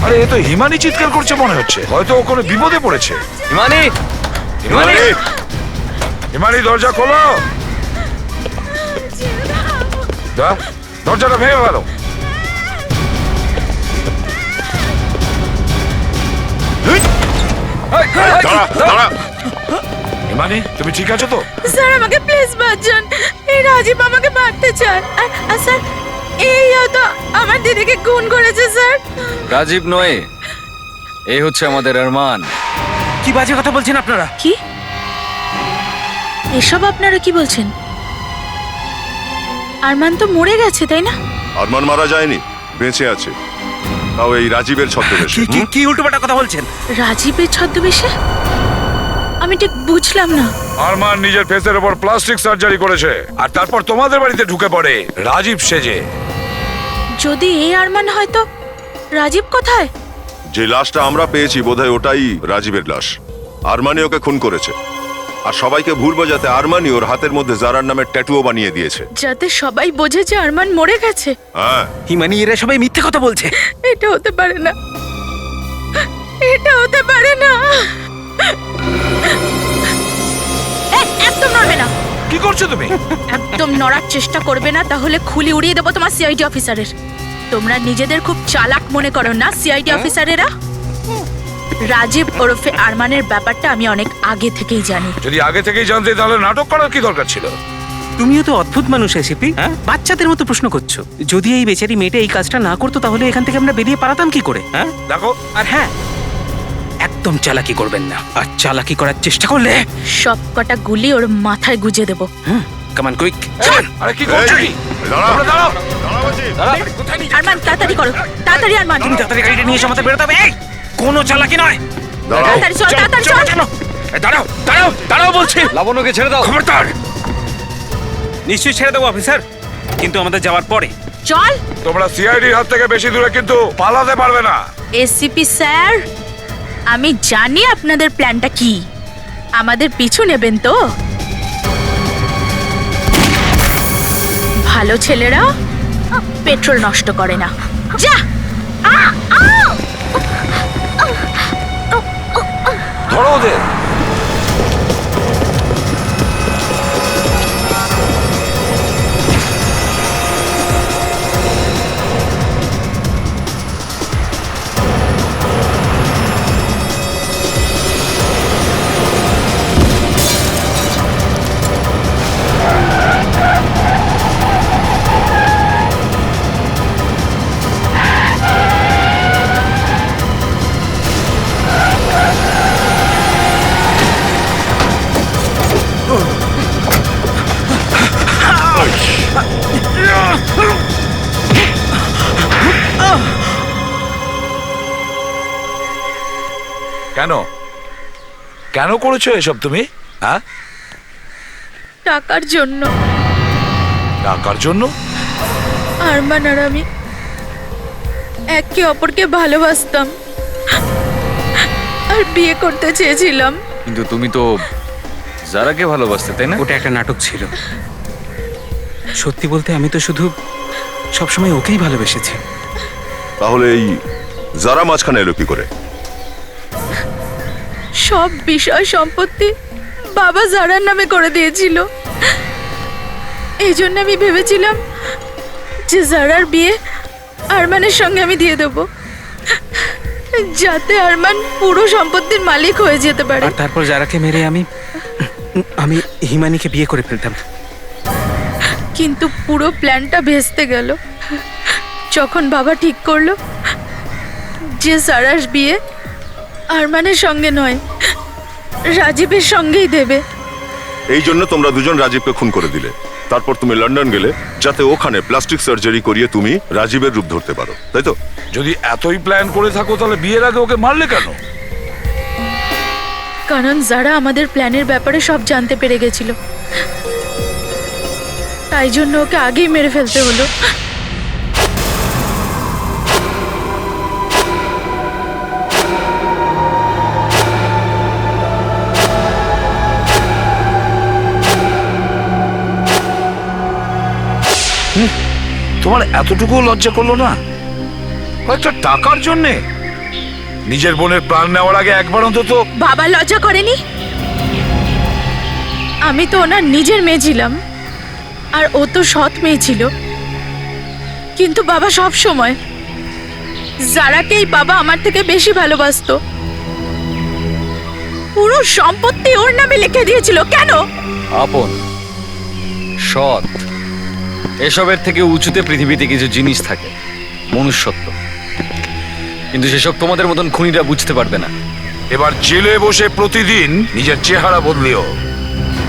আরে এ তো হিমানি চিৎকার করছে মনে হচ্ছে, হয়তো ও কোনো বিপদে পড়েছে। হিমানি, হিমানি, হিমানি দরজা খোলো। দরজাটা ভেঙে গেল। হিমানি, তুমি ঠিক আছো তো? স্যার আমাকে প্লিজ বাঁচান, এই রাজীব আমাকে মারতে চায়। আর স্যার এই তো আমার দিদিকে খুন করেছে স্যার। রাজীব নয়, এই হচ্ছে আমাদের আরমান। কি বাজে কথা বলছেন আপনারা? কি এসব আপনারা কি বলছেন? আরমান তো মরে গেছে তাই না? আরমান মারা যায়নি, বেঁচে আছে, তাও এই রাজীবের ছদ্মবেশে। কি উল্টোপাল্টা কথা বলছেন? রাজীবের ছদ্মবেশে? আমি ঠিক বুঝলাম না। আরমান নিজের ফেসের উপর প্লাস্টিক সার্জারি করেছে আর তারপর তোমাদের বাড়িতে ঢুকে পড়ে রাজীব সেজে। যদি এই আরমান হয় তো রাজীব কোথায়? যে লাশটা আমরা পেয়েছি বোধহয় ওটাই রাজীবের লাশ। আরমানি ওকে খুন করেছে, আর সবাইকে ভুল বোঝাতে আরমানি ওর হাতের মধ্যে জারার নামের ট্যাটুও বানিয়ে দিয়েছে, যাতে সবাই বোঝে যে আরমান মরে গেছে। হ্যাঁ। হিমানি, এরা সবাই মিথ্যে কথা বলছে। এটা হতে পারে না, এটা হতে পারে না। একদম নড়বে না। কি করছো তুমি? একদম নড়ার চেষ্টা করবে না, তাহলে খুলি উড়িয়ে দেবো তোমার সিআইডি অফিসারের। তোমরা নিজেদের খুব চালাক মনে করো না সিআইডি অফিসারেরা? রাজীব ওরফে আরমানের ব্যাপারটা আমি অনেক আগে থেকেই জানি। যদি আগে থেকেই জানতে তাহলে নাটক করার কি দরকার ছিল? তুমিও তো অদ্ভুত মানুষ এসিপি, হ্যাঁ? বাচ্চাদের মতো প্রশ্ন করছো। যদি এই বেচারি মেয়েটা এই কাজটা না করতো তাহলে এখান থেকে আমরা বেরিয়ে পারাতাম কি করে? হ্যাঁ দেখো, আর হ্যাঁ, একদম চালাকি করবেন না, আর চালাকি করার চেষ্টা করলে সব কটা গুলি ওর মাথায় গুজে দেবো। কামান কুইক। আরে কি করছো? কি দাঁড়াও, দাঁড়াও। আরমান তাড়াতাড়ি করো, তাড়াতাড়ি আরমান। তুমি তাড়াতাড়ি গাড়িটা নিয়ে এসে আমাদের বেরোতে হবে। এই কোনো চালাকি নয়। তাড়াতাড়ি চল, তাড়াতাড়ি চল। দাঁড়াও দাঁড়াও দাঁড়াও বলছি। লাবণ্যকে ছেড়ে দাও। খবরদার। নিশ্চয়ই ছেড়ে দেবো অফিসার, কিন্তু আমাদের যাওয়ার পরে। চল। তোমরা সিআইডির হাত থেকে বেশি দূরে কিন্তু পালাতে পারবে না। এসিপি স্যার, আমি জানি আপনাদের প্ল্যানটা কি। আমাদের পিছু নেবেন তো? ভালো ছেলেরা পেট্রোল নষ্ট করে না। যা। ধরো ওদের। কেন কেন করেছো এসব তুমি? হ্যাঁ, টাকার জন্য। টাকার জন্য? আরমান আর আমি একে অপরকে ভালোবাসতাম আর বিয়ে করতে চেয়েছিলাম। কিন্তু তুমি তো যারাকে ভালোবাসতে, তাই না? ওটা একটা নাটক ছিল। সত্যি বলতে আমি তো শুধু সবসময় ওকেই ভালোবেসেছি। তাহলে এই যারা মাঝখানে এলো কি করে? সব বিষয় সম্পত্তি বাবা জারার নামে করে দিয়েছিল। এই জন্য আমি ভেবেছিলাম যে জারার বিয়ে আরমানের সঙ্গে আমি দিয়ে দেব, যাতে আরমান পুরো সম্পত্তির মালিক হয়ে যেতে পারে। আর তারপর যারাকে মেরে আমি হিমানিকে বিয়ে করে ফেলতাম। কিন্তু পুরো প্ল্যানটা ভেস্তে গেল যখন বাবা ঠিক করলো যে সারার বিয়ে আরমানের সঙ্গে নয়, রাজীবের সঙ্গেই দেবে। এই জন্য তোমরা দুজন রাজীবকে খুন করে দিলে। তারপর তুমি লন্ডন গেলে যাতে ওখানে প্লাস্টিক সার্জারি করিয়ে তুমি রাজীবের রূপ ধরতে পারো, তাই তো? যদি এতই প্ল্যান করে থাকো তাহলে বিয়ের আগে ওকে মারলে কেন? কারণ যারা আমাদের প্ল্যানের ব্যাপারে সব জানতে পেরে গেছিল, তাই জন্য ওকে আগেই মেরে ফেলতে হলো। তোমার এতটুকু লজ্জা করলো না? কয়েকটা টাকার জন্যে নিজের বোনের প্রাণ নেওয়ার আগে একবার অন্তত। বাবা লজ্জা করেনি? আমি তো ওনার নিজের মেয়ে ছিলাম, আর ও তো সৎ মেয়ে ছিল। কিন্তু বাবা সব সময় যারাকেই বাবা আমার থেকে বেশি ভালোবাসতো। পুরো সম্পত্তি ওর নামে লিখে দিয়েছিল। কেন? আপন, সৎ, এসবের থেকে উঁচুতে পৃথিবীতে কিছু জিনিস থাকে, মনুষ্যত্ব। কিন্তু সেসব তোমাদের মতন খুনিরা বুঝতে পারবে না। এবার জেলে বসে প্রতিদিন নিজের চেহারা বদলিও,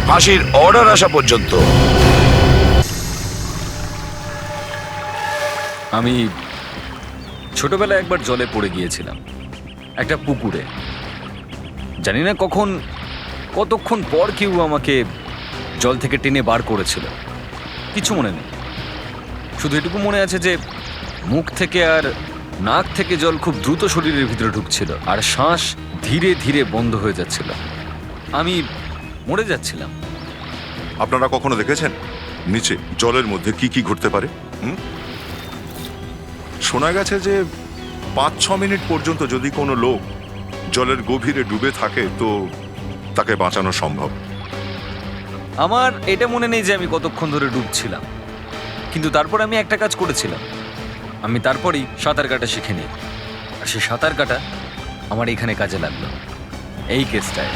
ফাঁসির অর্ডার আসা পর্যন্ত। আমি ছোটবেলায় একবার জলে পড়ে গিয়েছিলাম, একটা পুকুরে। জানি না কতক্ষণ পর কেউ আমাকে জল থেকে টেনে বার করেছিল, কিছু মনে নেই। শুধু এটুকু মনে আছে যে মুখ থেকে আর নাক থেকে জল খুব দ্রুত শরীরের ভিতরে ঢুকছিল, আর শ্বাস ধীরে ধীরে বন্ধ হয়ে যাচ্ছিল। আমি মরে যাচ্ছিলাম। আপনারা কখনো দেখেছেন নিচে জলের মধ্যে কি কি ঘটতে পারে? শোনা গেছে যে 5-6 মিনিট পর্যন্ত যদি কোনো লোক জলের গভীরে ডুবে থাকে তো তাকে বাঁচানো সম্ভব। আমার এটা মনে নেই যে আমি কতক্ষণ ধরে ডুবছিলাম, কিন্তু তারপর আমি একটা কাজ করেছিলাম। আমি তারপরেই সাঁতার কাটা শিখে নিই, আর সেই সাঁতার কাটা আমার এখানে কাজে লাগলো, এই কেসটায়।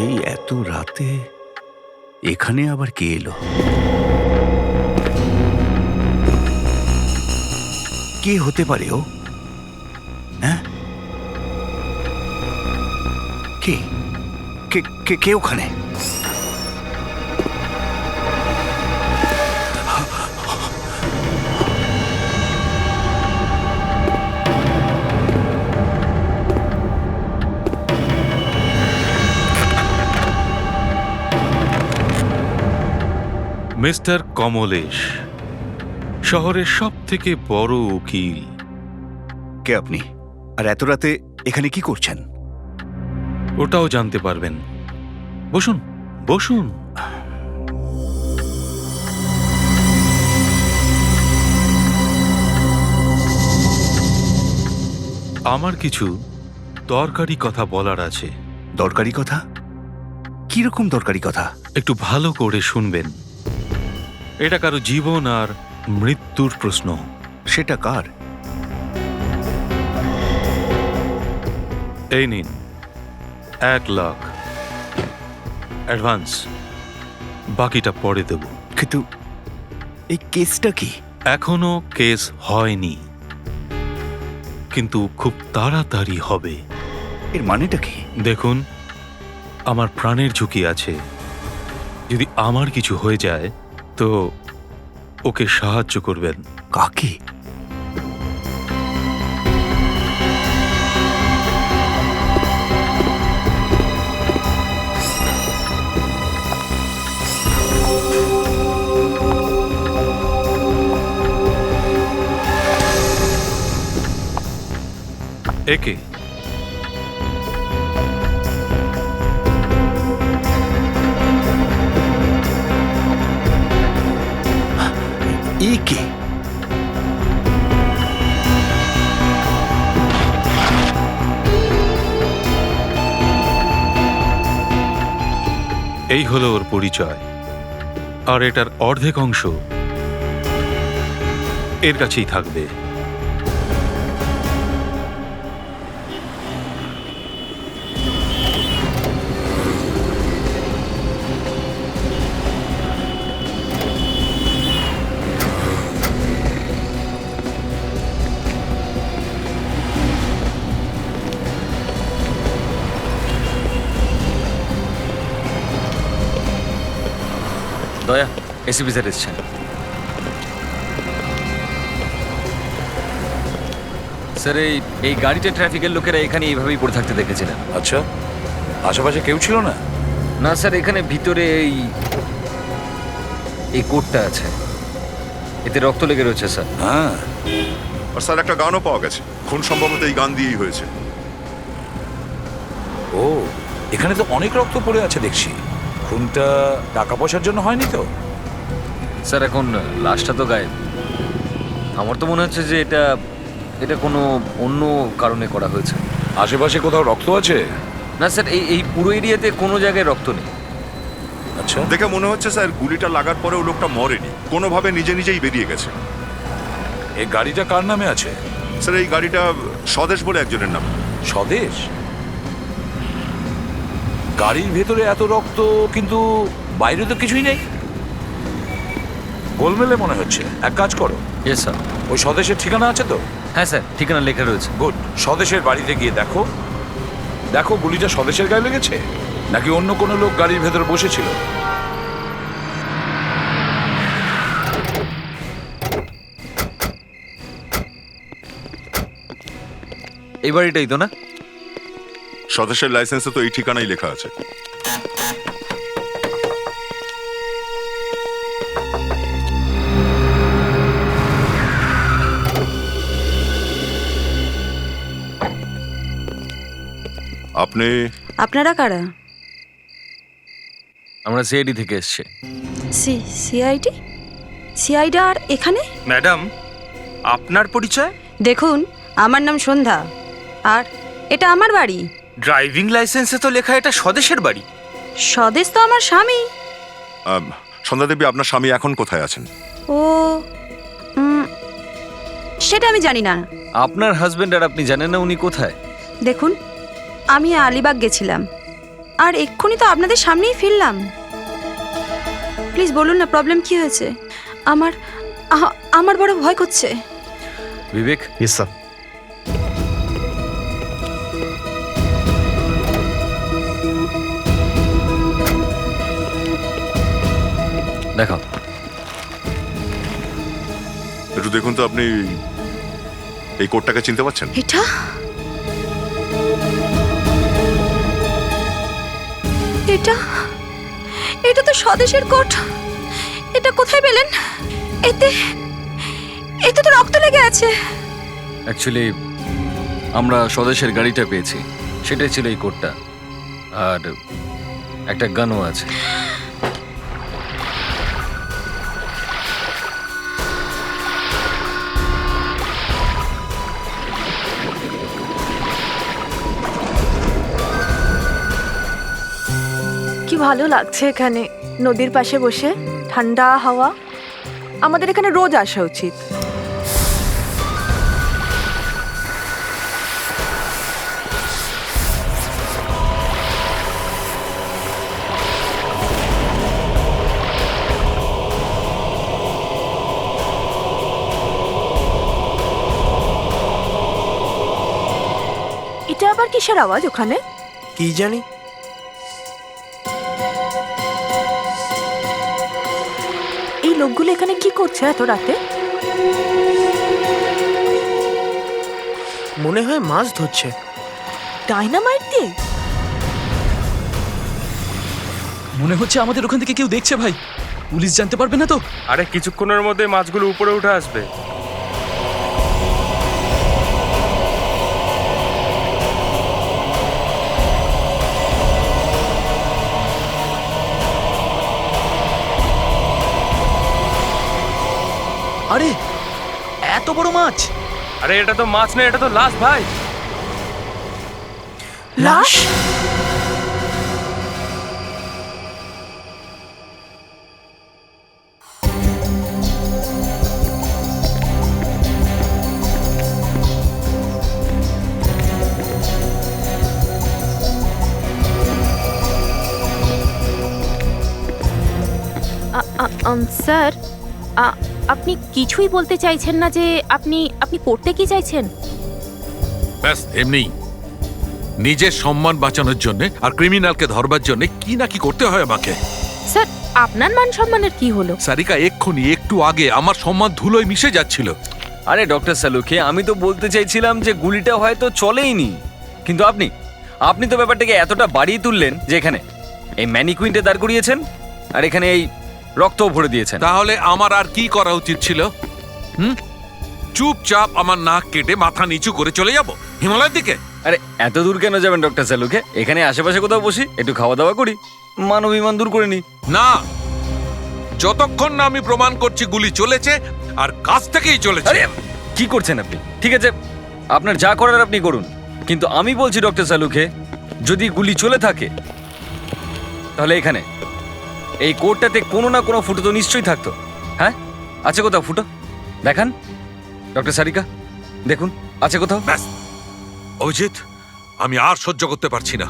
এই এত রাতে এখানে আবার কে এলো? কে হতে পারে ও? হ্যাঁ, কে কে কে কে ওখানে? মিস্টার কমলেশ, শহরের সব থেকে বড় উকিল। কে আপনি? আর এত রাতে এখানে কি করছেন? ওটাও জানতে পারবেন। বসুন বসুন। আমার কিছু দরকারি কথা বলার আছে। দরকারি কথা? কি রকম দরকারি কথা? একটু ভালো করে শুনবেন। এটা কারো জীবন আর মৃত্যুর প্রশ্ন। সেটা কার? এই নিন 1 লাখ অ্যাডভান্স, বাকিটা পরে দেব। কিন্তু এই কেসটা কি? এখনো কেস হয়নি, কিন্তু খুব তাড়াতাড়ি হবে। এর মানেটা কি? দেখুন, আমার প্রাণের ঝুঁকি আছে। যদি আমার কিছু হয়ে যায় তো ওকে সাহায্য করবেন। কাকে? একে কে? এই হলো ওর পরিচয়, আর এটার অর্ধেক অংশ এর কাছেই থাকবে। দয়া, এসিপি স্যার এসছেন। স্যার এই গাড়িটা ট্রাফিকের লোকেরা এখানে এইভাবেই পড়ে থাকতে দেখেছিলেন। আচ্ছা, আশেপাশে কেউ ছিল না? না স্যার, এখানে ভিতরে এই কোটটা আছে, এতে রক্ত লেগে রয়েছে স্যার। হ্যাঁ, আর স্যার একটা গানও পাওয়া গেছে, খুন সম্ভবত এই গান দিয়েই হয়েছে। ও, এখানে তো অনেক রক্ত পড়ে আছে দেখছি। খুনটা টাকা পয়সার জন্য হয়নি তো? স্যার এখন লাশটা তো গায়েব। আমার তো মনে হচ্ছে যে এটা কোনো অন্য কারণে করা হয়েছে। আশেপাশে কোথাও রক্ত আছে? না স্যার, এই পুরো এরিয়াতে কোনো জায়গায় রক্ত নেই। আচ্ছা, দেখে মনে হচ্ছে স্যার গুলিটা লাগার পরেও লোকটা মরেনি, কোনোভাবে নিজে নিজেই বেরিয়ে গেছে। এই গাড়িটা কার নামে আছে? স্যার এই গাড়িটা স্বদেশ বলে একজনের নাম। স্বদেশ? গাড়ির ভেতরে এত রক্ত, কিন্তু বাইরে তো কিছুই নেই। গোলমেলে মনে হচ্ছে। এক কাজ করো। Yes sir. ওই স্বদেশের ঠিকানা আছে তো? হ্যাঁ স্যার, ঠিকানা লেখা রয়েছে। গুড। স্বদেশের বাড়িতে গিয়ে দেখো দেখো গুলিটা স্বদেশের গায়ে লেগেছে নাকি অন্য কোনো লোক গাড়ির ভেতরে বসেছিল। এই বাড়িটাই তো না? স্বদেশের লাইসেন্সে তো এই ঠিকানাই লেখা আছে। আপনি? আপনারা কারা? আমরা সিআইডি থেকে এসেছি। সিআইডি? সিআইডি আর এখানে? ম্যাডাম, আপনার পরিচয়? দেখুন, আমার নাম সন্ধ্যা, আর এটা আমার বাড়ি। ড্রাইভিং লাইসেন্সে তো লেখা এটা স্বদেশের বাড়ি। স্বদেশ তো আমার স্বামী। সন্ধ্যা দেবী, আপনার স্বামী এখন কোথায় আছেন? ও সেটা আমি জানি না। আপনার হাজবেন্ড আর আপনি জানেন না উনি কোথায়? দেখুন, আমি আলিবাগ গেছিলাম, আর এক্ষুনি তো আপনাদের সামনেই ফিরলাম। প্লিজ বলুন না, প্রবলেম কি হয়েছে? আমার বড় ভয় করছে। বিবেক। Yes sir. দেখাও। একটু দেখুন তো, আপনি এই কোটটাকে চিনতে পারছেন? এটা এটা এটা তো স্বদেশের কোট। এটা কোথায় পেলেন? এতে তো রক্ত লেগে আছে। অ্যাকচুয়ালি আমরা স্বদেশের গাড়িটা পেয়েছি, সেটাই ছিল এই কোটটা, আর একটা গানও আছে। কি ভালো লাগছে এখানে, নদীর পাশে বসে, ঠান্ডা হাওয়া। আমাদের এখানে রোজ আসা উচিত। এটা আবার কিসের আওয়াজ ওখানে? কি জানি। লোকগুলো এখানে কি করছে এত রাতে? মনে হয় মাছ ধরছে। ডাইনামাইট দিয়ে? মনে হচ্ছে আমাদের ওখান থেকে কেউ দেখছে ভাই। পুলিশ জানতে পারবে না তো? আরে কিছুক্ষণের মধ্যে মাছগুলো উপরে উঠে আসবে। আরে এত বড় মাছ! আরে এটা তো মাছ না, এটা তো লাশ ভাই। লাশ? স্যার, আপনি কিছুই বলতে চাইছেন না যে আপনি করতে কি চাইছেন? ব্যাস এমনি নিজের সম্মান বাঁচানোর জন্য আর ক্রিমিনালকে ধরবার জন্য কি না কি করতে হয় আমাকে। স্যার, আপনার মান সম্মানের কি হলো? সারিকা এক্ষুনি একটু আগে আমার সম্মান ধুলোয় মিশে যাচ্ছিল। আরে ডক্টর সালুকে, আমি তো বলতে চাইছিলাম যে গুলিটা হয়তো চলেইনি, কিন্তু আপনি তো ব্যাপারটাকে এতটা বাড়িয়ে তুললেন যে এখানে এই ম্যানিকুইনটা দাঁড় করিয়েছেন আর এখানে এই রক্তও ভরে দিয়েছেন। তাহলে আমার আর কি করা উচিত ছিল? চুপচাপ আমার নাক কেটে মাথা নিচু করে চলে যাব হিমালয়ের দিকে? আরে এত দূর কেন যাবেন ডক্টর সালুকে? এখানে আশেপাশে কোথাও বসি, একটু খাওয়া দাওয়া করি, মানবিমান দূর করে নি। না, যতক্ষণ না আমি প্রমাণ করছি গুলি চলেছে আর কাছ থেকেই চলেছে। আরে কি করছেন আপনি? ঠিক আছে, আপনার যা করার আপনি করুন, কিন্তু আমি বলছি ডক্টর সালুকে, যদি গুলি চলে থাকে তাহলে এখানে এই কোর্টটাতে কোনো না কোনো ফুটো তো নিশ্চয়ই থাকতো। হ্যাঁ, আছে কোথাও ফুটো? দেখান ডক্টর সারিকা, দেখুন আছে কোথাও। ব্যাস অভিজিৎ, আমি আর সহ্য করতে পারছি না।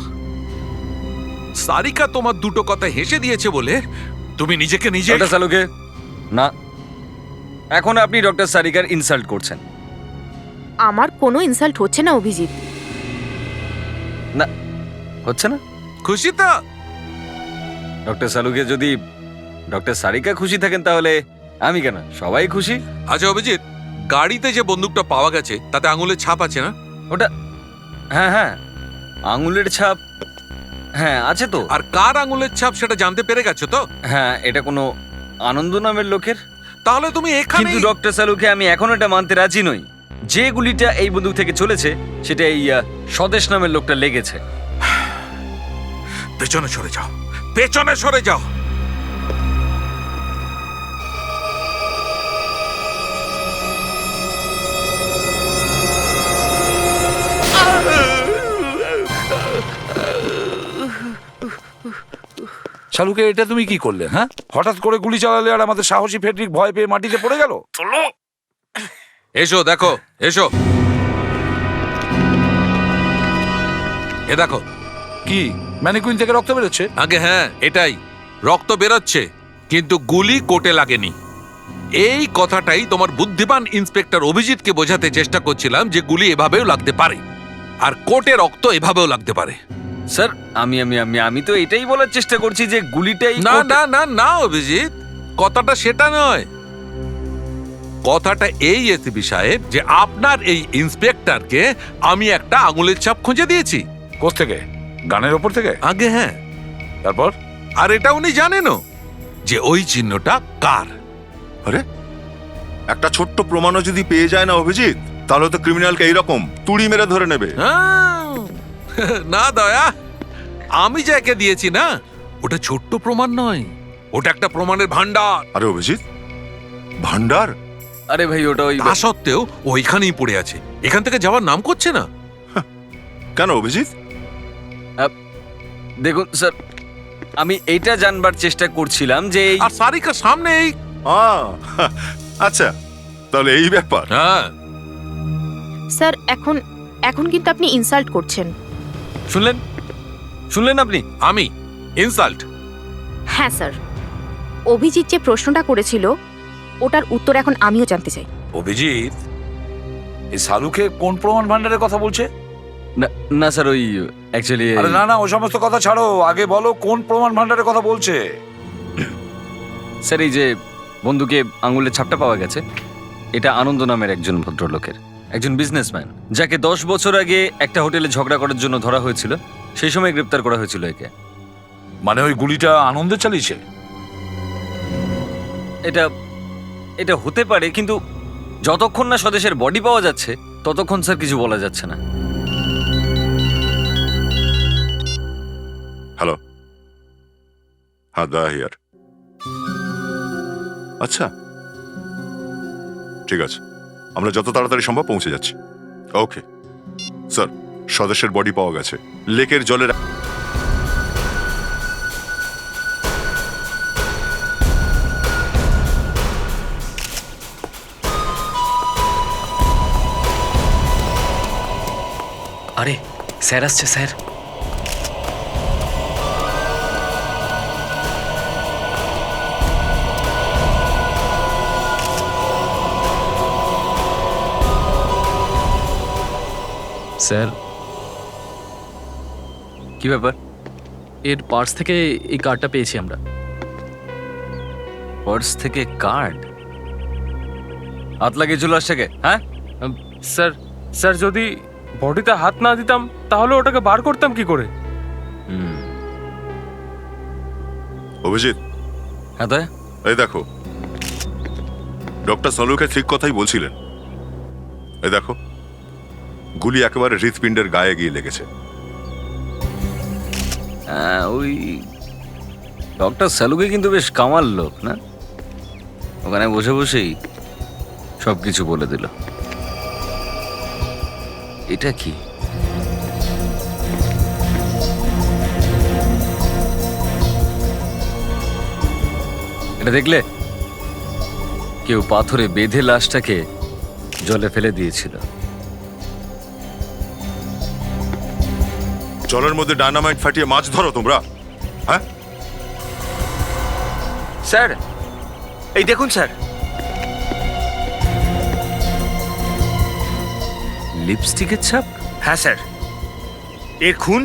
সারিকা তোমার দুটো কথা হেসে দিয়েছে বলে তুমি নিজেকে নিজে। ডক্টর সালুকে, না, এখন আপনি ডক্টর সারিকার ইনসাল্ট করছেন। আমার কোনো ইনসাল্ট হচ্ছে না অভিজিৎ। না হচ্ছে না? খুশি তো? ডক্টর সালুকে, যদি ডক্টর সারিকা খুশি থাকেন তাহলে আমি কেন, সবাই খুশি। আচ্ছা অভিজিৎ, গাড়িতে যে বন্দুকটা পাওয়া গেছে তাতে আঙুলের ছাপ আছে না? ওটা হ্যাঁ হ্যাঁ, আঙুলের ছাপ হ্যাঁ আছে তো। আর কার আঙুলের ছাপ সেটা জানতে পেরে গেছো তো? হ্যাঁ, এটা কোনো আনন্দ নামের লোকের। তাহলে তুমি এখানে। কিন্তু ডক্টর সালুকে, আমি এখন এটা মানতে রাজি নই যে গুলিটা এই বন্দুক থেকে চলেছে সেটা এই স্বদেশ নামের লোকটা লেগেছে। পেছনে সরে যাও, পেছনে সরে যাও। শালুকে, এটা তুমি কি করলে? হ্যাঁ, হঠাৎ করে গুলি চালালে আর আমাদের সাহসী ফেডরিক ভয় পেয়ে মাটিতে পড়ে গেল। চলো এসো, দেখো, এসো। এ দেখো। কি ম্যানিকুইন থেকে রক্ত বেরোচ্ছে? আগে হ্যাঁ, এটাই রক্ত বেরোচ্ছে, কিন্তু গুলি কোটে লাগেনি। এই কথাটাই তোমার বুদ্ধিমান ইন্সপেক্টর অভিজিৎকে বোঝাতে চেষ্টা করছিলাম যে গুলি এভাবেও লাগতে পারে আর কোটে রক্ত এভাবেও লাগতে পারে। স্যার, আমি তো এটাই বলার চেষ্টা করছি যে গুলিটাই। না না না না অভিজিৎ, কথাটা সেটা নয়। কথাটা এই এসপি সাহেব যে আপনার এই ইন্সপেক্টরকে আমি একটা আঙুলের ছাপ খুঁজে দিয়েছি। কোত্থেকে? গানের ওপর থেকে? আগে হ্যাঁ। তারপর? আর এটা উনি জানেনও যে ওই চিহ্নটা কার। আরে একটা ছোট্ট প্রমাণও যদি পেয়ে যায় না অভিজিৎ, তাহলে তো ক্রিমিনালকে এইরকম তুড়ি মেরে ধরে নেবে। না দয়া, আমি যাকে দিয়েছি না, ওটা ছোট্ট প্রমাণ নয়, ওটা একটা প্রমাণের ভান্ডার। আরে অভিজিৎ, ভান্ডার? আরে ভাই, ওটা ওই তা সত্ত্বেও ওইখানেই পড়ে আছে, এখান থেকে যাওয়ার নাম করছে না। কেন অভিজিৎ? দেখুন স্যার, আমি এইটা জানবার চেষ্টা করছিলাম যে আর সারিকার সামনে এই। আচ্ছা, তাহলে এই ব্যাপার। হ্যাঁ স্যার, এখন কিন্তু আপনি ইনসাল্ট করছেন। শুনলেন আপনি? আমি ইনসাল্ট? হ্যাঁ স্যার, অভিজিৎ যে প্রশ্নটা করেছিল ওটার উত্তর এখন আমিও জানতে চাই। অভিজিৎ, এই শালুকে কোন প্রমাণ ভান্ডারের কথা বলছে? না স্যার, ওই অ্যাকচুয়ালি। আরে না না, ওই সমস্ত কথা ছাড়ো, আগে বলো কোন প্রমাণ ভান্ডারের কথা বলছে। স্যার, এই যে বন্দুকে আঙুলের ছাপটা পাওয়া গেছে। এটা আনন্দ নামের একজন ভদ্রলোকের, একজন বিজনেসম্যান, যাকে 10 বছর আগে একটা হোটেলে ঝগড়া করার জন্য ধরা হয়েছিল। সেই সময় গ্রেপ্তার করা হয়েছিল একে। মানে ওই গুলিটা আনন্দে চালিয়েছে? এটা এটা হতে পারে, কিন্তু যতক্ষণ না স্বদেশের বডি পাওয়া যাচ্ছে ততক্ষণ স্যার কিছু বলা যাচ্ছে না। হ্যালো, হ্যাঁ দা হিয়ার। আচ্ছা ঠিক আছে, আমরা যত তাড়াতাড়ি সম্ভব পৌঁছে যাচ্ছি। ওকে স্যার, স্বদেশের বডি পাওয়া গেছে লেকের জলের। আরে স্যার আসছে স্যার। স্যার, কি ব্যাপার? এর পার্স থেকে এই কার্ডটা পেয়েছি আমরা। পার্স থেকে কার্ড? হাত লাগিয়ে চলে আসছে কে? হ্যাঁ স্যার, স্যার যদি বডিতে হাত না দিতাম তাহলে ওটাকে বার করতাম কি করে? অভিজিৎ, হ্যাঁ তাই? এই দেখো, ডক্টর সলুকে ঠিক কথাই বলছিলেন। এই দেখো, গুলি একেবারে হৃৎপিণ্ডের গায়ে গিয়ে লেগেছে। হ্যাঁ, ওই ডক্টর সালুকে কিন্তু বেশ কামাল লোক না? ওখানে বসে বসেই সবকিছু বলে দিল। এটা কি? এটা দেখলে? কেউ পাথরে বেঁধে লাশটাকে জলে ফেলে দিয়েছিল। জলের মধ্যে ডায়নামাইট ফাটিয়ে মাছ ধরো তোমরা? হ্যাঁ স্যার, এই দেখুন স্যার। লিপস্টিকের ছাপ? হ্যাঁ স্যার, এর খুন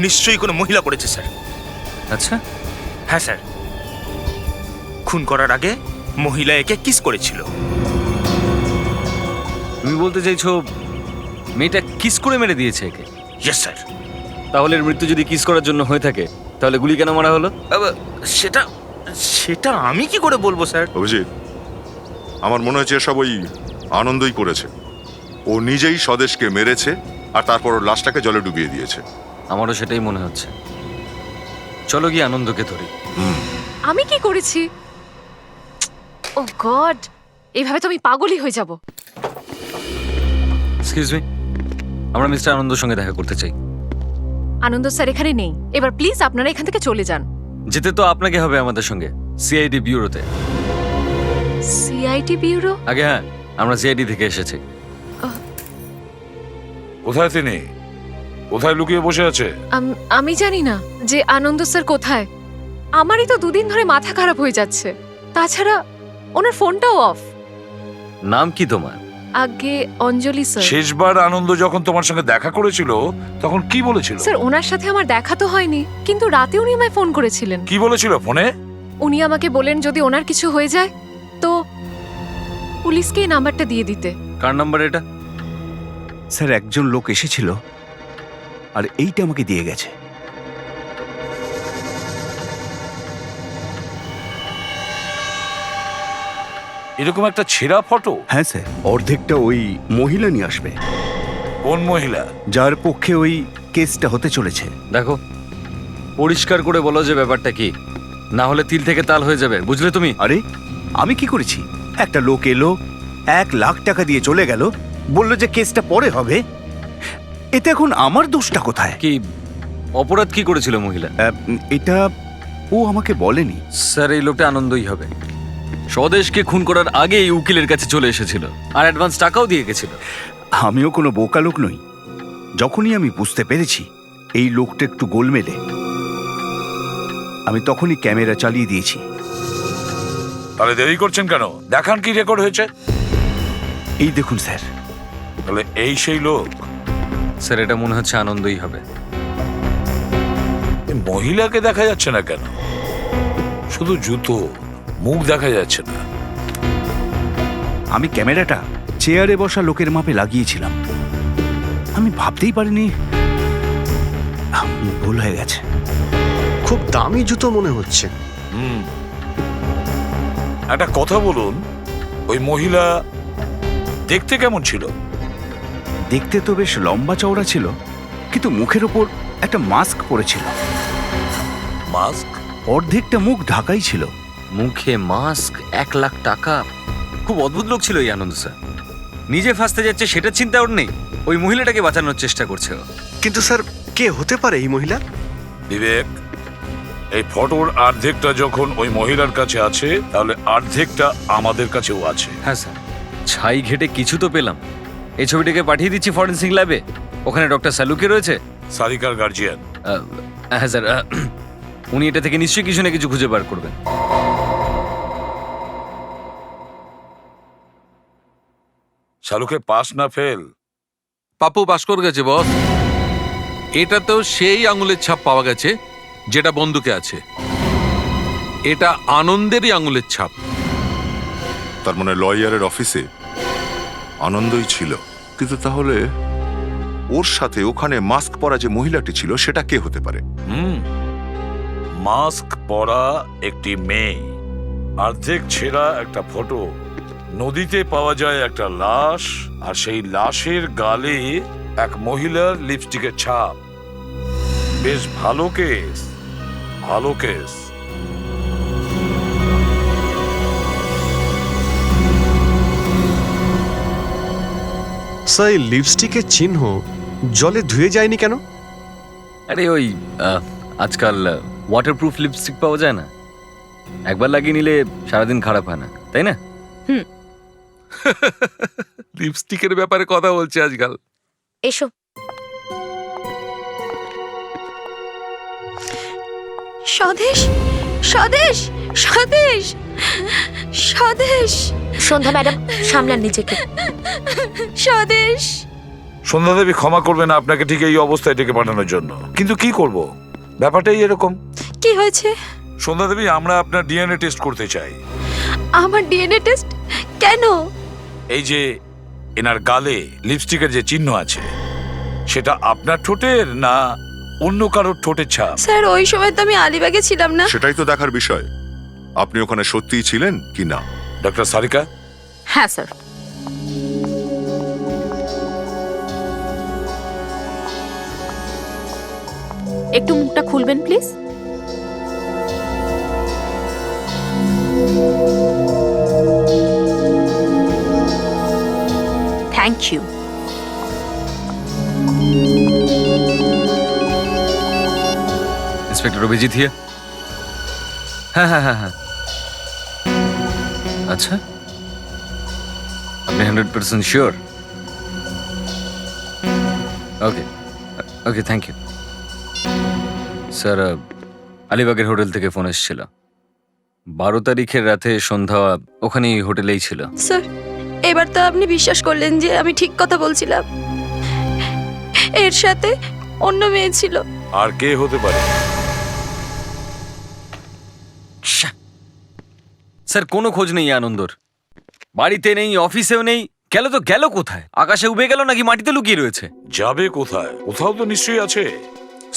নিশ্চয়ই কোনো মহিলা করেছে স্যার। আচ্ছা, হ্যাঁ স্যার, খুন করার আগে মহিলা একে কিস করেছিল। তুমি বলতে চাইছো মেয়েটা কিস করে মেরে দিয়েছে একে? Yes sir. তাহলে এর মৃত্যু যদি কিস করার জন্য হয়ে থাকে তাহলে গুলি কেন মারা হলো? সেটা সেটা আমি কি করে বলবো স্যার? অভিজিৎ, আমার মনে হচ্ছে এসব ওই আনন্দই করেছে। ও নিজেই স্বদেশকে মেরেছে আর তারপর ওর লাশটাকে জলে ডুবিয়ে দিয়েছে। আমারও সেটাই মনে হচ্ছে। চলো গিয়ে আনন্দকে ধরি। আমি কি করেছি? ও গড, এইভাবে তো আমি পাগলই হয়ে যাব। এক্সকিউজ মি, আমরা মিস্টার আনন্দর সঙ্গে দেখা করতে চাই। আনন্দ স্যার এখানে নেই। এবার প্লিজ আপনারা এখান থেকে চলে যান। যেতে তো আপনাকে হবে আমাদের সঙ্গে সিআইডি ব্যুরোতে। CIT bureau? আগে হ্যাঁ, আমরা সিআইডি থেকে এসেছি। কোথায় তিনি? কোথায় লুকিয়ে বসে আছে? আমি জানি না যে আনন্দ স্যার কোথায়। আমারই তো দুদিন ধরে মাথা খারাপ হয়ে যাচ্ছে। তাছাড়া ওনার ফোনটাও অফ। নাম কি তোমার? আগে অঞ্জলি স্যার। শেষবার আনন্দ যখন তোমার সঙ্গে দেখা করেছিল তখন কি বলেছিল? স্যার, ওনার সাথে আমার দেখা তো হয়নি, কিন্তু রাতে উনি আমায় ফোন করেছিলেন। কি বলেছিল ফোনে? উনি আমাকে বলেন যদি ওনার কিছু হয়ে যায় তো পুলিশকে এই নাম্বারটা দিয়ে দিতে। কার নাম্বার এটা? স্যার, একজন লোক এসেছিল আর এইটা আমাকে দিয়ে গেছে। এরকম একটা ছেঁড়া ফটো? হ্যাঁ স্যার, অর্ধেকটা ওই মহিলা নিয়ে আসবে। কোন মহিলা? যার পক্ষে ওই কেসটা হতে চলেছে। দেখো, পরিষ্কার করে বলো যে ব্যাপারটা কি, না হলে তিল থেকে তাল হয়ে যাবে, বুঝলে তুমি? আরে আমি কি করেছি? একটা লোক এলো, 1 লাখ টাকা দিয়ে চলে গেল, বললো যে কেসটা পরে হবে। এতে এখন আমার দোষটা কোথায়? কি অপরাধ কি করেছিল মহিলা? এটা ও আমাকে বলেনি। স্যার, এই লোকটা আনন্দই হবে। স্বদেশকে খুন করার আগেই উকিলের কাছে চলে এসেছিল আর অ্যাডভান্স টাকাও দিয়ে গেছিল। আমিও কোনো বোকা লোক নই। যখনই আমি বুঝতে পেরেছি এই লোকটা একটু গোলমেলে, আমি তখনই ক্যামেরা চালিয়ে দিয়েছি। তাহলে দেরি করছেন কেন? দেখান কি রেকর্ড হয়েছে। এই দেখুন স্যার। তাহলে এই সেই লোক? স্যার, এটা মনে হচ্ছে আনন্দই হবে। মহিলাকে দেখা যাচ্ছে না কেন? শুধু জুতো, মুখ দেখা যাচ্ছে না। আমি ক্যামেরাটা চেয়ারে বসা লোকের মাপে লাগিয়েছিলাম। আমি ভাবতেই পারিনি ভুল হয়ে গেছে। খুব দামি জুতো মনে হচ্ছে। একটা কথা বলুন, ওই মহিলা দেখতে কেমন ছিল? দেখতে তো বেশ লম্বা চওড়া ছিল, কিন্তু মুখের ওপর একটা মাস্ক পরেছিল। মাস্ক? অর্ধেকটা মুখ ঢাকাই ছিল। মুখে মাস্ক, 1 লাখ টাকা। খুব অদ্ভুত লোক ছিল এই আনন্দ স্যার। নিজে ফাঁসতে যাচ্ছে সেটা চিন্তা ওর নেই, ওই মহিলাটাকে বাঁচানোর চেষ্টা করছে ও। কিন্তু স্যার, কে হতে পারে এই মহিলা? বিবেক, এই ফটোর অর্ধেকটা যখন ওই মহিলার কাছে আছে, তাহলে অর্ধেকটা আমাদের কাছেও আছে। হ্যাঁ স্যার, ছাই ঘেটে কিছু তো পেলাম। এই ছবিটাকে পাঠিয়ে দিচ্ছি ফরেন্সিক ল্যাবে। ওখানে ডক্টর সালুকে রয়েছে, সারিকার গার্জিয়ান। হ্যাঁ স্যার, উনি এটা থেকে নিশ্চয়ই কিছু না কিছু খুঁজে বার করবেন। শালুকে পাস না ফেল? পাপ্পু পাস করে গেছে বস। এটাতেও সেই আঙুলের ছাপ পাওয়া গেছে যেটা বন্দুকে আছে। এটা আনন্দেরই আঙুলের ছাপ। তার মানে লয়ারের অফিসে আনন্দই ছিল। কিন্তু তাহলে ওর সাথে ওখানে মাস্ক পরা যে মহিলাটি ছিল সেটা কে হতে পারে? মাস্ক পরা একটি মেয়ে, অর্ধেক ছেঁড়া একটা ফটো, নদীতে পাওয়া যায় একটা লাশ, আর সেই লাশের গালে এক মহিলার লিপস্টিকের ছাপ। বেশ ভালো কেস, ভালো কেস। স্যার, এই লিপস্টিকের চিহ্ন জলে ধুয়ে যায়নি কেন? আরে ওই আজকাল ওয়াটারপ্রুফ লিপস্টিক পাওয়া যায় না, একবার লাগিয়ে নিলে সারাদিন খারাপ হয় না, তাই না? লিপস্টিকের ব্যাপারে কথা বলছে আজকাল। এসো। স্বদেশ, স্বদেশ, স্বদেশ, স্বদেশ। সন্ধ্যা ম্যাডাম, সামলান নিজেকে। স্বদেশ। সন্ধ্যা দেবী ক্ষমা করবে না আপনাকে ঠিক এই অবস্থায় ডেকে পাঠানোর জন্য, কিন্তু কি করব, ব্যাপারটাই এরকম। কি হয়েছে? সন্ধ্যা দেবী, আমরা আপনার ডিএনএ টেস্ট করতে চাই। আমার ডিএনএ টেস্ট? কেন? এই যে এনার গালে লিপস্টিকের যে চিহ্ন আছে, সেটা আপনার ঠোঁটের না অন্য কারোর ঠোঁটের ছাপ? স্যার, ওই সময় তো আমি আলিবাগে ছিলাম না। সেটাই তো দেখার বিষয়, আপনি ওখানে সত্যিই ছিলেন কি না। ডক্টর সারিকা? হ্যাঁ স্যার। একটু মুখটা খুলবেন please. Thank you. Inspector Abhijit here? হ্যাঁ হ্যাঁ হ্যাঁ হ্যাঁ। আচ্ছা, আপনি 100% sure? Okay okay, thank you sir. আলিবাগের হোটেল থেকে ফোন এসেছিল। 12 তারিখের রাতে সন্ধ্যা ওখানেই হোটেলেই ছিল। স্যার, এবার তো আপনি বিশ্বাস করলেন যে আমি ঠিক কথা বলছিলাম। এর সাথে অন্য মেয়ে ছিল। আর কে হতে পারে? স্যার, কোনো খোঁজ নেই আনন্দর। বাড়িতে নেই, অফিসেও নেই। গেল তো গেল কোথায়? আকাশে উবে গেল নাকি মাটিতে লুকিয়ে রয়েছে? যাবে কোথায়? কোথাও তো নিশ্চয়ই আছে।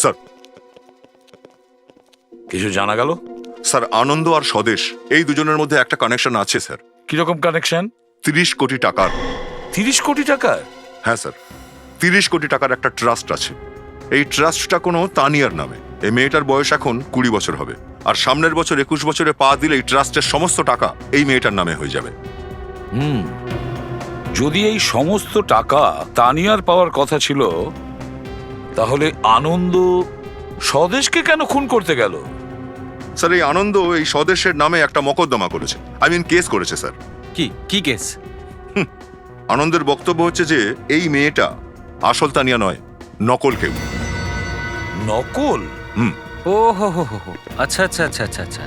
স্যার, কিছু জানা গেল? স্যার, আনন্দ আর স্বদেশ এই দুজনের মধ্যে একটা কানেকশন আছে স্যার। কিরকম কানেকশন? 30 কোটি টাকার। 30 কোটি টাকা? হ্যাঁ স্যার, 30 কোটি টাকার একটা ট্রাস্ট আছে। এই ট্রাস্টটা কোনো তানিয়ার নামে। এই মেয়েটার বয়স এখন 20 বছর হবে, আর সামনের বছর 21 বছরে পা দিলে এই ট্রাস্টের সমস্ত টাকা এই মেয়েটার নামে হয়ে যাবে। যদি এই সমস্ত টাকা তানিয়ার পাওয়ার কথা ছিল, তাহলে আনন্দ স্বদেশকে কেন খুন করতে গেল? স্যার, এই আনন্দ এই স্বদেশের নামে একটা মকদ্দমা করেছে, কেস করেছে স্যার। কি কেস? আনন্দের বক্তব্য হচ্ছে যে এই মেয়েটা আসল তানিয়া নয়, নকল কেউ। নকল? ও হো হো হো, আচ্ছা আচ্ছা আচ্ছা আচ্ছা আচ্ছা।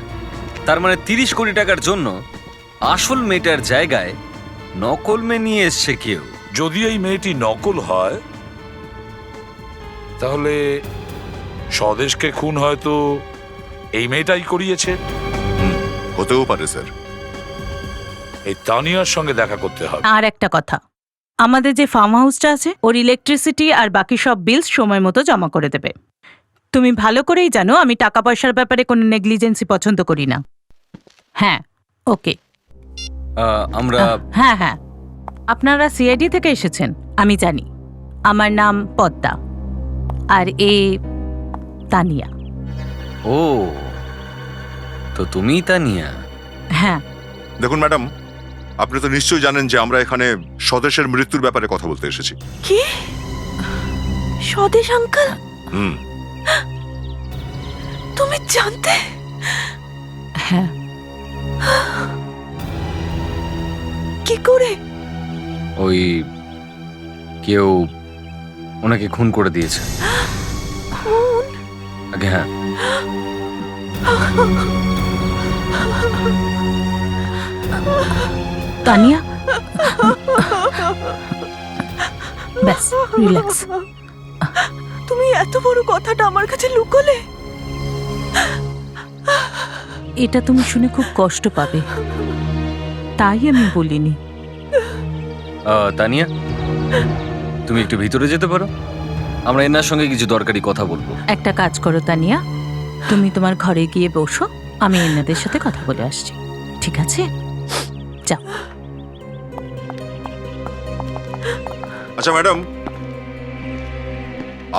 তার মানে 30 কোটি টাকার জন্য আসল মেয়েটার জায়গায় নকল মেয়ে নিয়ে এসছে কেউ। যদি এই মেয়েটি নকল হয়, তাহলে স্বদেশকে খুন হয়তো এই মেয়েটাই করিয়েছে। হতেও পারে স্যার। এই তানিয়ার সঙ্গে দেখা করতে হবে। আর একটা কথা, আমাদের যে ফার্ম হাউসটা আছে ওর ইলেকট্রিসিটি আর বাকি সব বিলস সময় মতো জমা করে দেবে। তুমি ভালো করেই জানো আমি টাকা পয়সার ব্যাপারে কোনো নেগলিজেন্সি পছন্দ করি না। হ্যাঁ, ওকে। আমরা হ্যাঁ হ্যাঁ, আপনারা সিআইডি থেকে এসেছেন আমি জানি। আমার নাম পদ্মা আর এ তানিয়া। ও, তো তুমি তানিয়া? হ্যাঁ। দেখুন ম্যাডাম, আপনি তো নিশ্চয়ই জানেন যে আমরা এখানে স্বদেশের মৃত্যুর ব্যাপারে কথা বলতে এসেছি। কি? স্বদেশ আঙ্কেল, হুম। তুমি জানতে? হ্যাঁ। কি করে? ওই কেউ ওনাকে খুন করে দিয়েছে। খুন? আগে হ্যাঁ। তানিয়া, ব্যাস রিল্যাক্স। তুমি এত বড় কথাটা আমার কাছে লুকোলে? এটা তুমি শুনে খুব কষ্ট পাবে, তাই আমি বলিনি। তানিয়া, তুমি একটু ভিতরে যেতে পারো, আমরা এনার সঙ্গে কিছু দরকারি কথা বলবো। একটা কাজ করো তানিয়া, তুমি তোমার ঘরে গিয়ে বসো, আমি এনাদের সাথে কথা বলে আসছি, ঠিক আছে? যাও। আচ্ছা ম্যাডাম,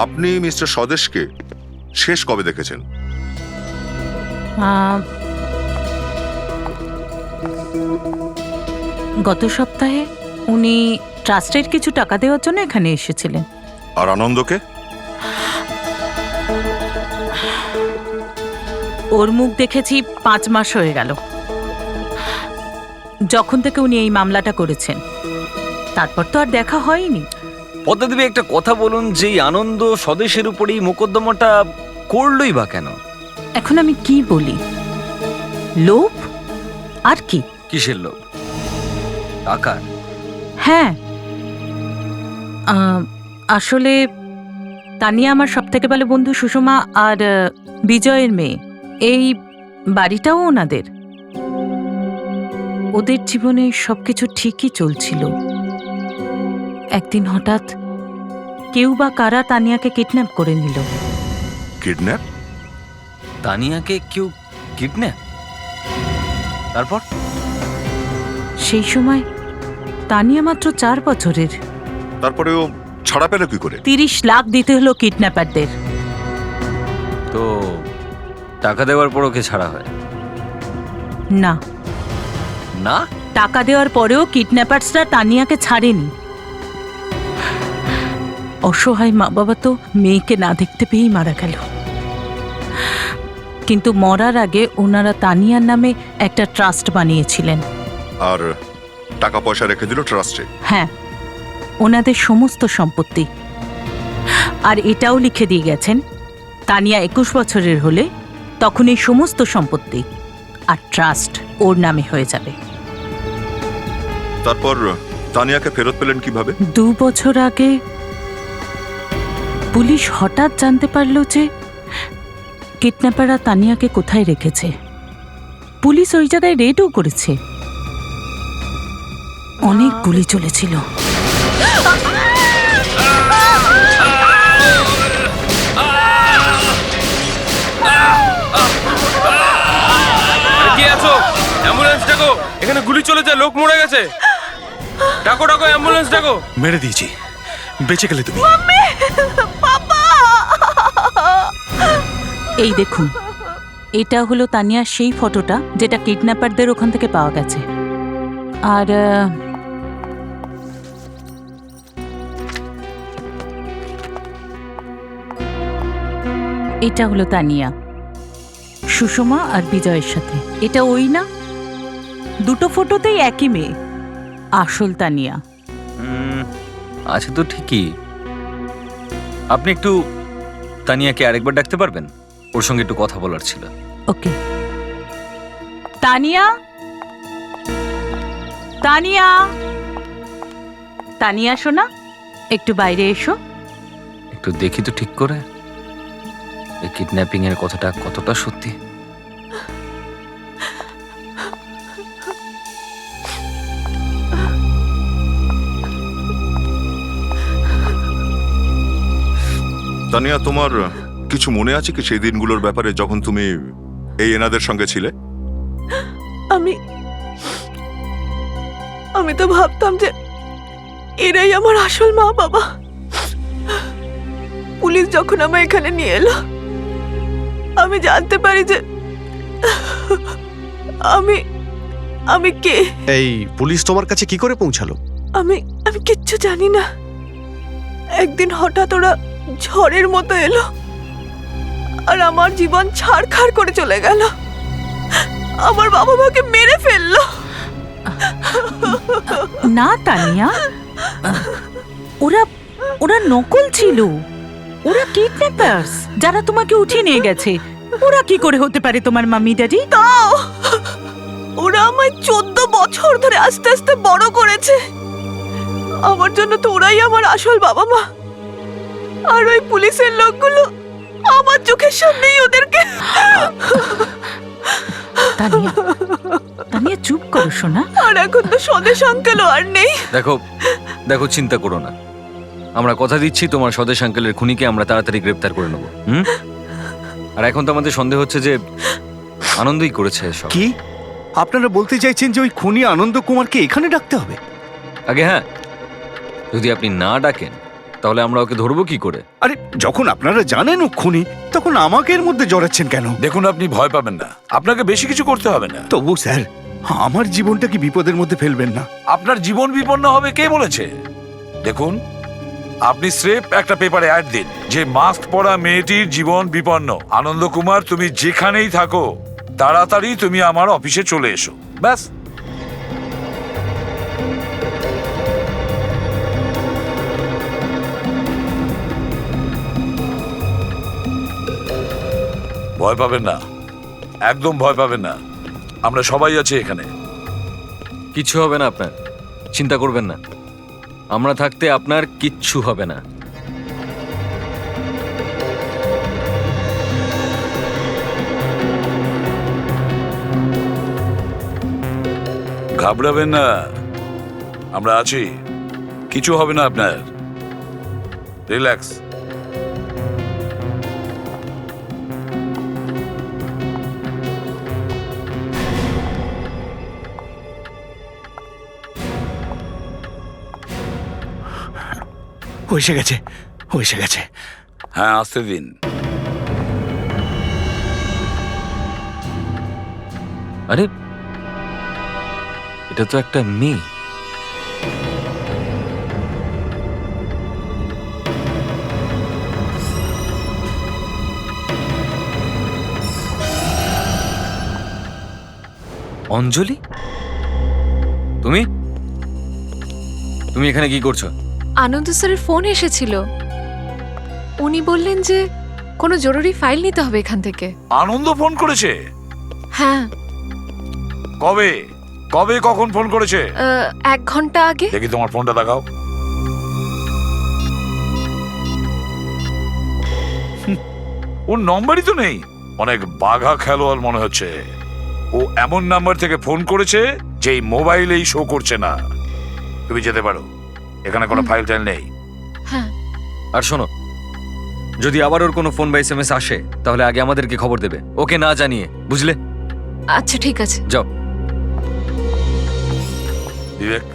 আপনি মিস্টার স্বদেশকে শেষ কবে দেখেছেন? গত সপ্তাহে উনি ট্রাস্টের কিছু টাকা দেওয়ার জন্য এখানে এসেছিলেন। আর আনন্দকে? ওর মুখ দেখেছি 5 মাস হয়ে গেল, যখন থেকে উনি এই মামলাটা করেছেন। তারপর তো আর দেখা হয়নি। পদ্মা দেবী, একটা কথা বলুন, যে এই আনন্দ স্বদেশের উপরেই মোকদ্দমাটা করলই বা কেন? এখন আমি কি বলি? লোভ আর কি? কিসের লোভ? টাকার? হ্যাঁ, আসলে তানিয়া আমার সব থেকে ভালো বন্ধু সুষমা আর বিজয়ের মেয়ে। এই বাড়িটাও ওনাদের। ওদের জীবনে সবকিছু ঠিকই চলছিল। একদিন হঠাৎ কেউ বা কারা তানিয়াকে কিডন্যাপ করে নিল। কিডন্যাপ? তানিয়াকে কেউ কিডন্যাপ? তারপর? সেই সময় তানিয়া মাত্র 4 বছরের। তারপরে ও ছাড়া পেল কি করে? 30 লাখ দিতে হলো কিডন্যাপারদের। তো টাকা দেওয়ার পর ওকে ছাড়া হয় না না? টাকা দেওয়ার পরেও কিডন্যাপারসরা তানিয়াকে ছাড়েনি। অসহায় মা বাবা তো মেয়েকে না দেখতে পেয়েই মারা গেল। কিন্তু মরার আগে ওনারা তানিয়ার নামে একটা ট্রাস্ট বানিয়েছিলেন। আর টাকা পয়সা রেখে দিল ট্রাস্টে? হ্যাঁ, ওনাদের সমস্ত সম্পত্তি। আর এটাও লিখে দিয়ে গেছেন, তানিয়া 21 বছরের হলে তখন এই সমস্ত সম্পত্তি আর ট্রাস্ট ওর নামে হয়ে যাবে। তারপর তানিয়াকে ফেরত পেলেন কিভাবে? 2 বছর আগে পুলিশ হঠাৎ জানতে পারল যে কিডন্যাপাররা তানিয়াকে কোথায় রেখেছে। পুলিশ ওই জায়গায় রেডও করেছে। অনেক গুলি চলেছিল। কি আছো? অ্যাম্বুলেন্স ডাকো, এখানে গুলি চলেছে, লোক মরে গেছে। ডাকো ডাকো, অ্যাম্বুলেন্স ডাকো। মেরে দিয়েছি, বেঁচে গেলে তুমি। এই দেখুন, এটা হলো তানিয়ার সেই ফটোটা যেটা কিডন্যাপারদের ওখান থেকে পাওয়া গেছে। আর এটা হলো তানিয়া সুষমা আর বিজয়ের সাথে। এটা ওই না? দুটো ফটোতেই একই মেয়ে, আসল তানিয়া। আছে তো ঠিকই। আপনি একটু তানিয়াকে আরেকবার ডাকতে পারবেন? ওর সঙ্গে একটু কথা বলার ছিল। ওকে। তানিয়া, তানিয়া, তানিয়া শোনা, একটু বাইরে এসো। একটু দেখি তো ঠিক করে এই কিডন্যাপিং এর কথাটা কতটা সত্যি। তানিয়া, তোমার কিছু মনে আছে কি সেই দিনগুলোর ব্যাপারে যখন তুমি এই এনাদের সঙ্গে ছিলে? আমি তো ভাবতাম যে এরাই আমার আসল মা বাবা। পুলিশ যখন আমায় এখানে নিয়ে এলো, আমি জানতে পারি যে আমি কে। এই পুলিশ তোমার কাছে কি করে পৌঁছালো? আমি কিচ্ছু জানি না। একদিন হঠাৎ ওরা ঝড়ের মতো এলো আর আমার জীবন ছাড়খাড় করে চলে গেল। আমার বাবা মাকে মেরে ফেললো। না তানিয়া, ওরা ওরা নকল ছিল। ওরা কিডন্যাপার্স যারা তোমাকে উঠিয়ে নিয়ে গেছে। ওরা কি করে হতে পারে তোমার মাম্মি ড্যাডি? তাও ওরা আমায় 14 বছর ধরে আস্তে আস্তে বড় করেছে। আমার জন্য তো ওরাই আমার আসল বাবা মা। আর ওই পুলিশের লোকগুলো আমার চোখের সামনেই ওদেরকে। তানিয়া, তানিয়া চুপ করো শোনা। আর এখন তো স্বদেশ আঙ্কেলও আর নেই। দেখো দেখো, চিন্তা করো না। আমরা কথা দিচ্ছি তোমার স্বদেশ আঙ্কেলের খুনিকে আমরা তাড়াতাড়ি গ্রেপ্তার করে নেবো। আর এখন তো আমাদের সন্দেহ হচ্ছে যে আনন্দই করেছে সব। কি আপনারা বলতে চাইছেন যে ওই খুনি আনন্দ কুমারকে এখানে ডাকতে হবে? আগে হ্যাঁ, যদি আপনি না ডাকেন তাহলে আমরা ওকে ধরবো কি করে? আরে যখন আপনারা জানেন ও খুনি, তখন আমাকে এর মধ্যে জড়াচ্ছেন কেন? দেখুন, আপনি ভয় পাবেন না, আপনাকে বেশি কিছু করতে হবে না। তবু স্যার, আমার জীবনটা কি বিপদের মধ্যে ফেলবেন না? আপনার জীবন বিপন্ন হবে কে বলেছে? দেখুন, আপনি স্রেফ একটা পেপারে অ্যাড দিন যে মাস্ক পরা মেয়েটির জীবন বিপন্ন। আনন্দ কুমার, তুমি যেখানেই থাকো তাড়াতাড়ি তুমি আমার অফিসে চলে এসো, ব্যাস। ভয় পাবেন না, একদম ভয় পাবেন না, আমরা সবাই আছি এখানে। কিচ্ছু হবে না আপনার, চিন্তা করবেন না। আমরা থাকতে আপনার কিচ্ছু হবে না। ঘাবড়াবেন না, আমরা আছি, কিছু হবে না আপনার, রিল্যাক্স। এসে গেছে, এসে গেছে। হ্যাঁ, আসতে দিন। আরে এটা তো একটা মেয়ে। অঞ্জলি, তুমি তুমি এখানে কি করছো? আনন্দ স্যারের ফোন এসেছিল। উনি বললেন যে কোনো জরুরি ফাইল নিতে হবে এখান থেকে। আনন্দ ফোন করেছে? হ্যাঁ। কবে কবে কখন ফোন করেছে? 1 ঘন্টা আগে। দেখি তোমার ফোনটা দেখাও। ওর নম্বরই তো নেই। অনেক বাঘা খেলোয়াড় মনে হচ্ছে। ও এমন নাম্বার থেকে ফোন করেছে যেই মোবাইলেই শো করছে না। তুমি যেতে পারো, এখানে কোনো ফাইল টাইল নেই। হ্যাঁ। আর শোনো, যদি আবার ওর কোনো ফোন বা এসএমএস আসে তাহলে আগে আমাদেরকে খবর দেবে, ওকে না জানিয়ে, বুঝলে? আচ্ছা ঠিক আছে, যাও। বিবেক,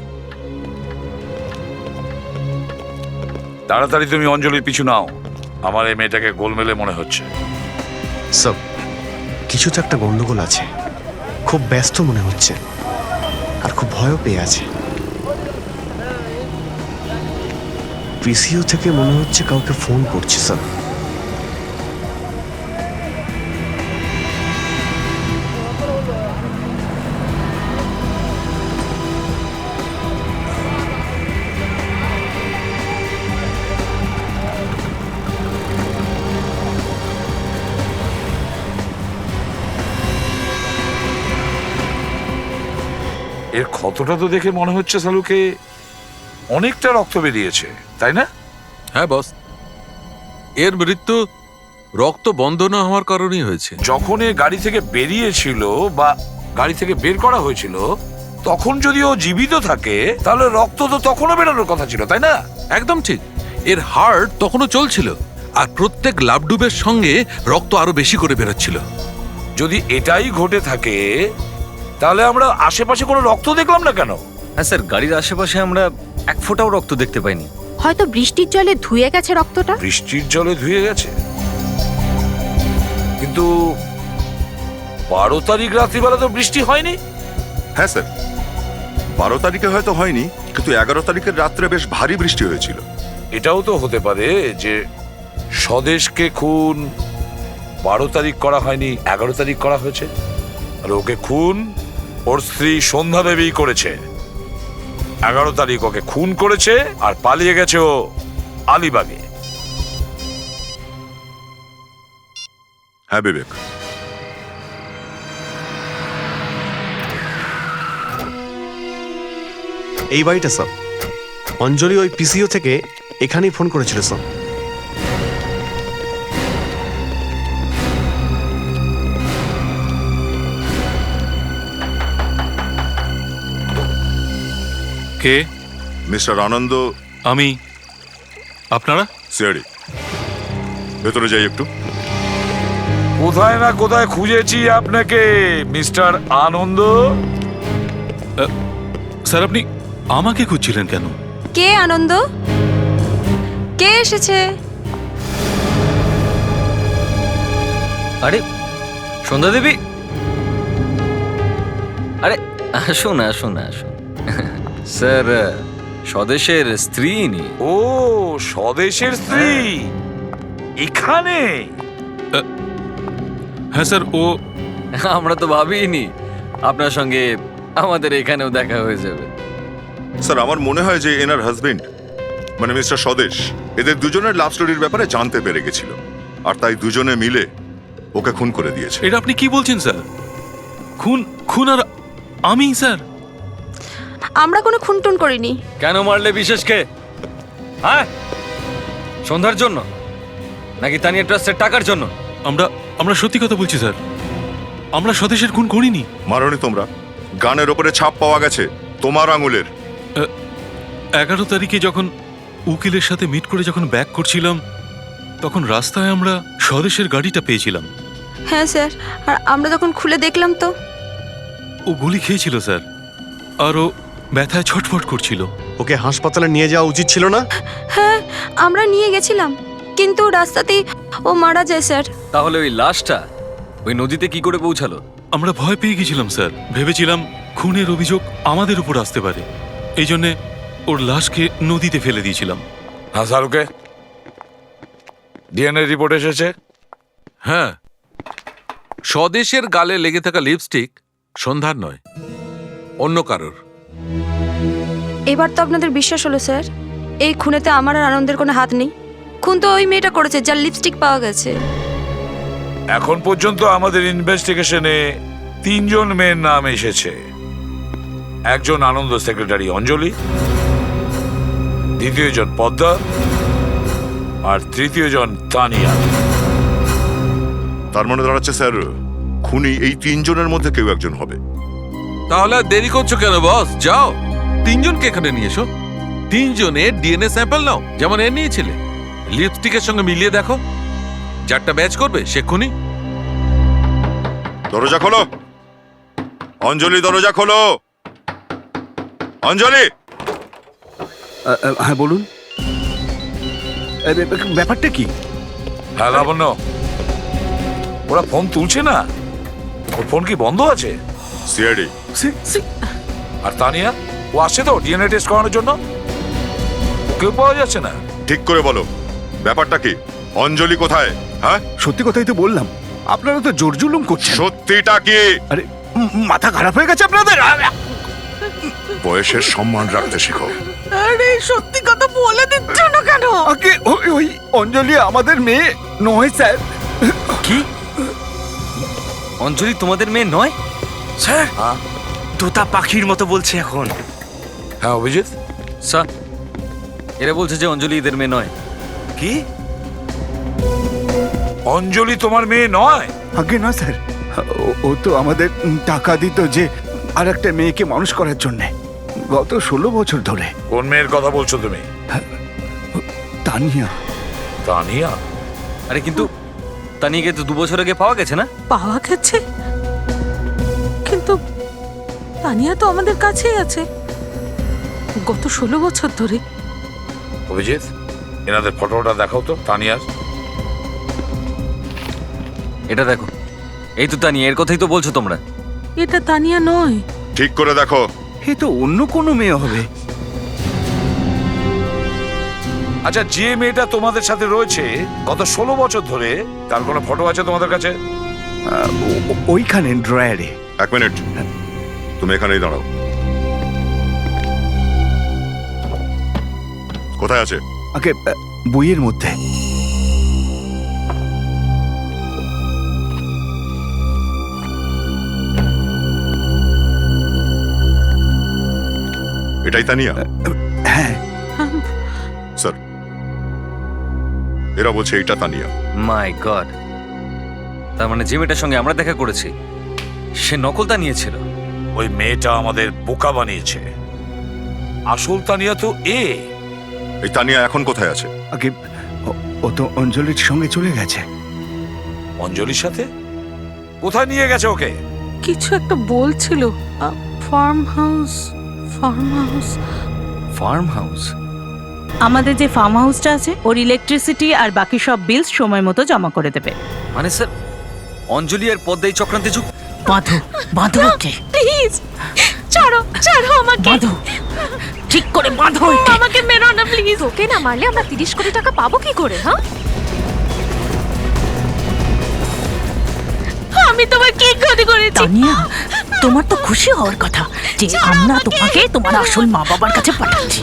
তাড়াতাড়ি তুমি অঞ্জলির পিছু নাও। আমার এই মেয়েটাকে গোলমেলে মনে হচ্ছে। সব কিছু তো একটা গন্ডগোল আছে। খুব ব্যস্ত মনে হচ্ছে আর খুব ভয়ও পেয়ে আছে। পিসিও থেকে মনে হচ্ছে কাউকে ফোন করছে স্যার। এর ক্ষতটা তো দেখে মনে হচ্ছে সালুকে অনেকটা রক্ত বেরিয়েছে, তাই না? হ্যাঁ বস, এর মৃত্যু রক্ত বন্ধ না হওয়ার কারণেই হয়েছে। যখন এ গাড়ি থেকে বেরিয়েছিল বা গাড়ি থেকে বের করা হয়েছিল তখন যদি ও জীবিত থাকে তাহলে রক্ত তো তখনও বেরোনোর কথা ছিল, তাই না? একদম ঠিক, এর হার্ট তখনও চলছিল আর প্রত্যেক লাভডুবের সঙ্গে রক্ত আরো বেশি করে বেরোচ্ছিল। যদি এটাই ঘটে থাকে তাহলে আমরা আশেপাশে কোনো রক্ত দেখলাম না কেন? হ্যাঁ স্যার, গাড়ির আশেপাশে আমরা এক ফোঁটাও রক্ত দেখতে পাইনি। হয়তো বৃষ্টির জলে ধুয়ে গেছে রক্তটা। বৃষ্টির জলে ধুয়ে গেছে, কিন্তু 12 তারিখ রাত্রিবেলা তো বৃষ্টি হয়নি। হ্যাঁ স্যার, 12 তারিখে হয়তো হয়নি, কিন্তু 11 তারিখের রাত্রে বেশ ভারী বৃষ্টি হয়েছিল। এটাও তো হতে পারে যে স্বদেশকে খুন 12 তারিখ করা হয়নি, 11 তারিখ করা হয়েছে, আর ওকে খুন ওর স্ত্রী সন্ধ্যা দেবী করেছে। 11 তারিখ ওকে খুন করেছে আর পালিয়ে গেছে ও আলিবাগে। হ্যাঁ বিবেক, এই বাড়িটা স্যার, অঞ্জলি ওই পিসিও থেকে এখানেই ফোন করেছিল স্যার। কে? মিস্টার আনন্দ। আমি। আপনারা? সিআইডি। ভেতরে যাই একটু। কোথায় না কোথায় খুঁজেছি আপনাকে মিস্টার আনন্দ। স্যার, আপনি আমাকে খুঁজছিলেন কেন? কে আনন্দ? কে এসেছে? আরে সন্ধ্যা দেবী, আরে আসুন আসুন আসুন। স্যার, স্বদেশের স্ত্রী ইনি। ও, স্বদেশের স্ত্রী এখানে? হ্যাঁ স্যার, ও। আমরা তো ভাবিনি আপনার সঙ্গে আমাদের এখানেও দেখা হয়ে যাবে। স্যার, আমার মনে হয় যে এনার হাজবেন্ড মানে মিস্টার স্বদেশ এদের দুজনের লাভ স্টোরির ব্যাপারে জানতে পেরে গেছিল, আর তাই দুজনে মিলে ওকে খুন করে দিয়েছে। এটা আপনি কি বলছেন স্যার? খুন? খুন আর আমি? স্যার, আমরা কোনো খুন টুন করিনি। কেন মারলে বিশেষকে? হ্যাঁ, সন্ধ্যার জন্য নাকি তানিয়া ট্রাস্টের টাকার জন্য? আমরা সত্যি কথা বলছি স্যার, আমরা স্বদেশের খুন করিনি। মারোনি তোমরা? গানের ওপরে ছাপ পাওয়া গেছে তোমার আঙুলের। 11 তারিখে যখন উকিলের সাথে মিট করে যখন ব্যাক করছিলাম, তখন রাস্তায় আমরা স্বদেশের গাড়িটা পেয়েছিলাম। হ্যাঁ স্যার, আর আমরা যখন খুলে দেখলাম তো ও গুলি খেয়েছিল স্যার, আর ও ব্যথায় ছটফট করছিল। ওকে হাসপাতালে নিয়ে যাওয়া উচিত ছিল না? হ্যাঁ, আমরা নিয়ে গেছিলাম, কিন্তু রাস্তাতেই ও মারা যায় স্যার। তাহলে ওই লাশটা ওই নদীতে কি করে পৌঁছালো? আমরা ভয় পেয়ে গেছিলাম স্যার, ভেবেছিলাম খুনের অভিযোগ আমাদের উপর আসতে পারে, এই জন্যে ওর লাশকে নদীতে ফেলে দিয়েছিলাম। হ্যাঁ স্যার, ডিএনএ রিপোর্ট এসেছে। হ্যাঁ, স্বদেশের গালে লেগে থাকা লিপস্টিক সন্ধ্যার নয়, অন্য কারোর। এবার তো আপনাদের বিশ্বাস হলো স্যার, এই খুনেতে আমার আর আনন্দের কোনো হাত নেই। খুন তো ওই মেয়েটা করেছে যার লিপস্টিক পাওয়া গেছে। এখন পর্যন্ত আমাদের ইনভেস্টিগেশনে 3 জন মেয়ের নাম এসেছে। একজন আনন্দ সেক্রেটারি অঞ্জলি, দ্বিতীয় জন পদ্মা, আর তৃতীয় জন তানিয়া। তার মানে দাঁড়াচ্ছে স্যার, খুনি এই 3 জনের মধ্যে কেউ একজন হবে। তাহলে আর দেরি করছো কেন বস? যাও 3 জনকে এখানে নিয়ে এসো। 3 জনের ডিএনএ স্যাম্পল নাও, যেমন এর নিয়েছিলে। লিপস্টিকের সঙ্গে মিলিয়ে দেখো, যারটা ম্যাচ করবে সে খুনি। দরজা খোলো অঞ্জলি, দরজা খোলো অঞ্জলি। হ্যাঁ বলুন, ব্যাপারটা কি? হ্যাঁ লাবণ্য, ওরা ফোন তুলছে না। ওর ফোন কি বন্ধ আছে? সিআইডি। আর তানিয়া, ও আসছে তো ডিএনএ টেস্ট করানোর জন্য? কেউ পাওয়া যাচ্ছে না। ঠিক করে বলো, ব্যাপারটা কি? অঞ্জলি কোথায়? হ্যাঁ, সত্যি কথাই তো বললাম, আপনারা তো জোর জুলুম করছেন। সত্যিটা কি? আরে মাথা খারাপ হয়ে গেছে আপনাদের? বয়সের সম্মান রাখতে শেখো। আরে সত্যি কথা বলে দিচ্ছ না কেন? আগে ওই অঞ্জলি আমাদের মেয়ে নয় স্যার। কি? অঞ্জলি তোমাদের মেয়ে নয়? স্যার, তোতা পাখির মতো বলছে এখন। হ্যাঁ অভিজিৎ স্যার, এরা বলছে যে অঞ্জলি এদের মেয়ে নয়। কি? অঞ্জলি তোমার মেয়ে নয়? আগে না স্যার, ও তো আমাদের টাকা দিত যে আর একটা মেয়েকে মানুষ করার জন্য, গত 16 বছর ধরে। কোন মেয়ের কথা বলছো তুমি? তানিয়া। তানিয়া? আরে কিন্তু তানিয়াকে তো 2 বছর আগে পাওয়া গেছে না? পাওয়া গেছে, কিন্তু তানিয়া তো আমাদের কাছেই আছে গত 16 বছর ধরে। অভিজিৎ, এনাদের ফটোটা দেখাও তো তানিয়ার। এটা দেখো, এই তো তানিয়া, এর কথাই তো বলছো তোমরা। এটা তানিয়া নয়। ঠিক করে দেখো। এ তো অন্য কোনো মেয়ে হবে। আচ্ছা, যে মেয়েটা তোমাদের সাথে রয়েছে গত 16 বছর ধরে, তার কোনো ফটো আছে তোমাদের কাছে? ওইখানে ড্রয়ারে। 1 মিনিট, তুমি এখানেই দাঁড়াও। কোথায় আছে? আগে বইয়ের মধ্যে। এটাই তানিয়া? হ্যাঁ স্যার, এরা বলছে এটা তানিয়া। মাই গড, তার মানে যে মেয়েটার সঙ্গে আমরা দেখা করেছি সে নকল তানিয়া ছিল। ওই মেয়েটা আমাদের বোকা বানিয়েছে। আসল তানিয়া তো এই তানিয়া এখন কোথায় আছে? আগে ও তো অঞ্জলির সঙ্গে চলে গেছে। অঞ্জলির সাথে? কোথায় নিয়ে গেছে ওকে? কিছু একটা বলছিল, farm house. Farm house. Farm house? আমাদের যে ফার্ম হাউসটা আছে ওর ইলেকট্রিসিটি আর বাকি সব বিলস সময় মতো জমা করে দেবে। মানে স্যার, অঞ্জলি আর পদ্মাই চক্রান্তে যুক্ত? বাঁধো, বাঁধো ওকে, প্লিজ ছাড়ো, ছাড়ো আমাকে। বাঁধো, ঠিক করে বাঁধো আমাকে মেরো না প্লিজ। ওকে না মারলে আমরা 30 কোটি টাকা পাবো কি করে? হ্যাঁ, আমি তোমার কি ক্ষতি করেছি? তানিয়া, তোমার তো খুশি হওয়ার কথা যে আমরা তোমাকে তোমার আসল মা বাবার কাছে পাঠাচ্ছি।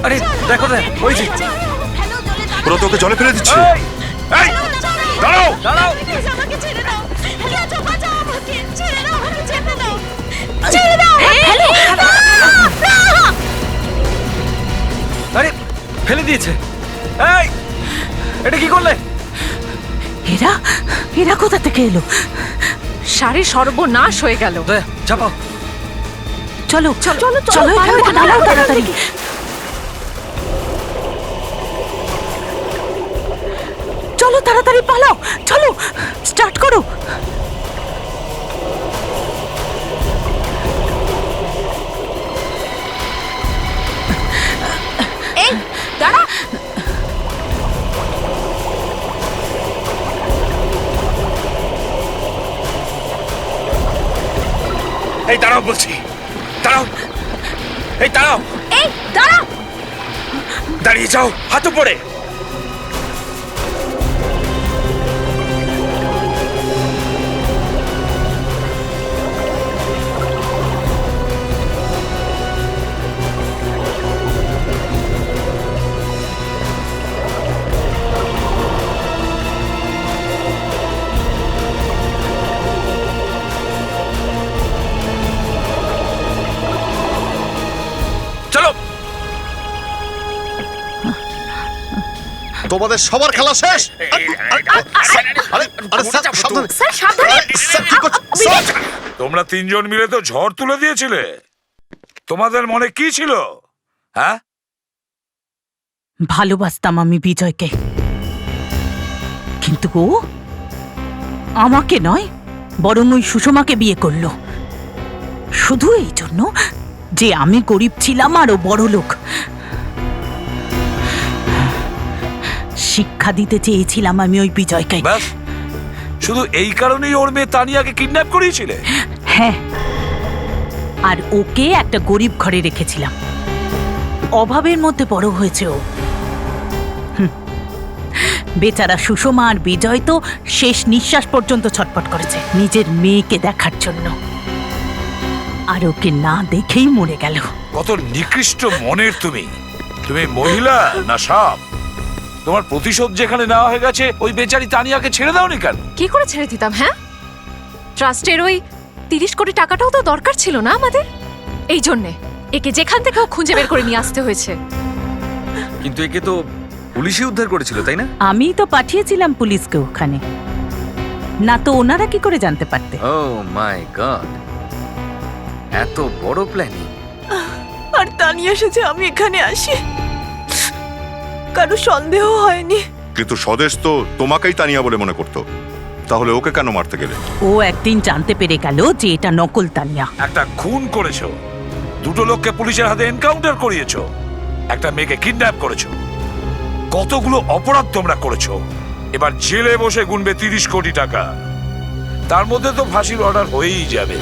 আরে দেখো না, ওই যে ওরা তোকে জলে ফেলে দিচ্ছে। এই, দাঁড়াও! দাঁড়াও! প্লিজ আমাকে ছেড়ে দাও। বাঁচাও, বাঁচাও আমাকে। ছেড়ে দাও, আমাকে ছেড়ে দাও। ছেড়ে দাও। আরে ফেলে দিয়েছে। এই, এটা কি করলে? এরা এরা কোথা থেকে এলো? সারি সর্বনাশ হয়ে গেল। দয়া, চাপাও। চলো চলো চলো, এখান থেকে পালাও তাড়াতাড়ি। চলো তাড়াতাড়ি পালাও, চলো স্টার্ট করো। এই দাঁড়া। এই দাঁড়াও বলছি, দাঁড়াও, এই দাঁড়াও, এই দাঁড়া। দাঁড়িয়ে যাও, হাত উপরে। চলো। তোমাদের সবার খেলা শেষ। স্যার সাবধানে। তোমরা 3 জন মিলে তো ঝড় তুলে দিয়েছিলে। তোমাদের মনে কি ছিল? হ্যাঁ, ভালোবাসতাম আমি বিজয়কে, কিন্তু ও আমাকে নয় বরং ওই সুষমাকে বিয়ে করলো, শুধু এই জন্য যে আমি গরিব ছিলাম আর ও বড় লোক। শিক্ষা দিতে চেয়েছিলাম আমি ওই বিজয়কে। ব্যাস, শুধু এই কারণেই ওর মেয়ে তানিয়াকে কিডন্যাপ করিয়েছিলে? হ্যাঁ, আর ওকে একটা গরিব ঘরে রেখেছিলাম। অভাবের মধ্যে বড় হয়েছে ও। বেচারা সুষমা আর বিজয় তো শেষ নিঃশ্বাস পর্যন্ত ছটফট করেছে নিজের মেয়েকে দেখার জন্য, আর ওকে না দেখেই মরে গেল। কত নিকৃষ্ট মনের তুমি! তুমি মহিলা না সাপ? তোমার প্রতিশোধ যেখানে নেওয়া হয়ে গেছে, ওই বেচারি তানিয়াকে ছেড়ে দাওনি কেন? কি করে ছেড়ে দিতাম? হ্যাঁ, ট্রাস্টের ওই 30 কোটি টাকাটাও তো দরকার ছিল না আমাদের। এই জন্যে একে যেখান থেকে খুঁজে বের করে নিয়ে আসতে হয়েছে। কিন্তু একে তো পুলিশই উদ্ধার করেছিল, তাই না? আমি তো পাঠিয়েছিলাম পুলিশকে ওখানে, না তো ওনারা কি করে জানতে পারতে? ও মাই গড, এত বড় প্ল্যানিং। আর তানিয়া এসেছে আমি এখানে আসি। কারো সন্দেহ হয়নি। কিন্তু স্বদেশ তো তোমাকেই তানিয়া বলে মনে করতো, তাহলে ওকে কেন মারতে গেলে? ও একদিন জানতে পেরে গেল যে এটা নকল তানিয়া। একটা খুন করেছো, দুটো লোককে পুলিশের হাতে এনকাউন্টার করিয়েছো, একটা মেয়েকে কিডন্যাপ করেছো, কতগুলো অপরাধ তোমরা করেছো। এবার জেলে বসে গুনবে 30 কোটি টাকা, তার মধ্যে তো ফাঁসির অর্ডার হয়েই যাবে।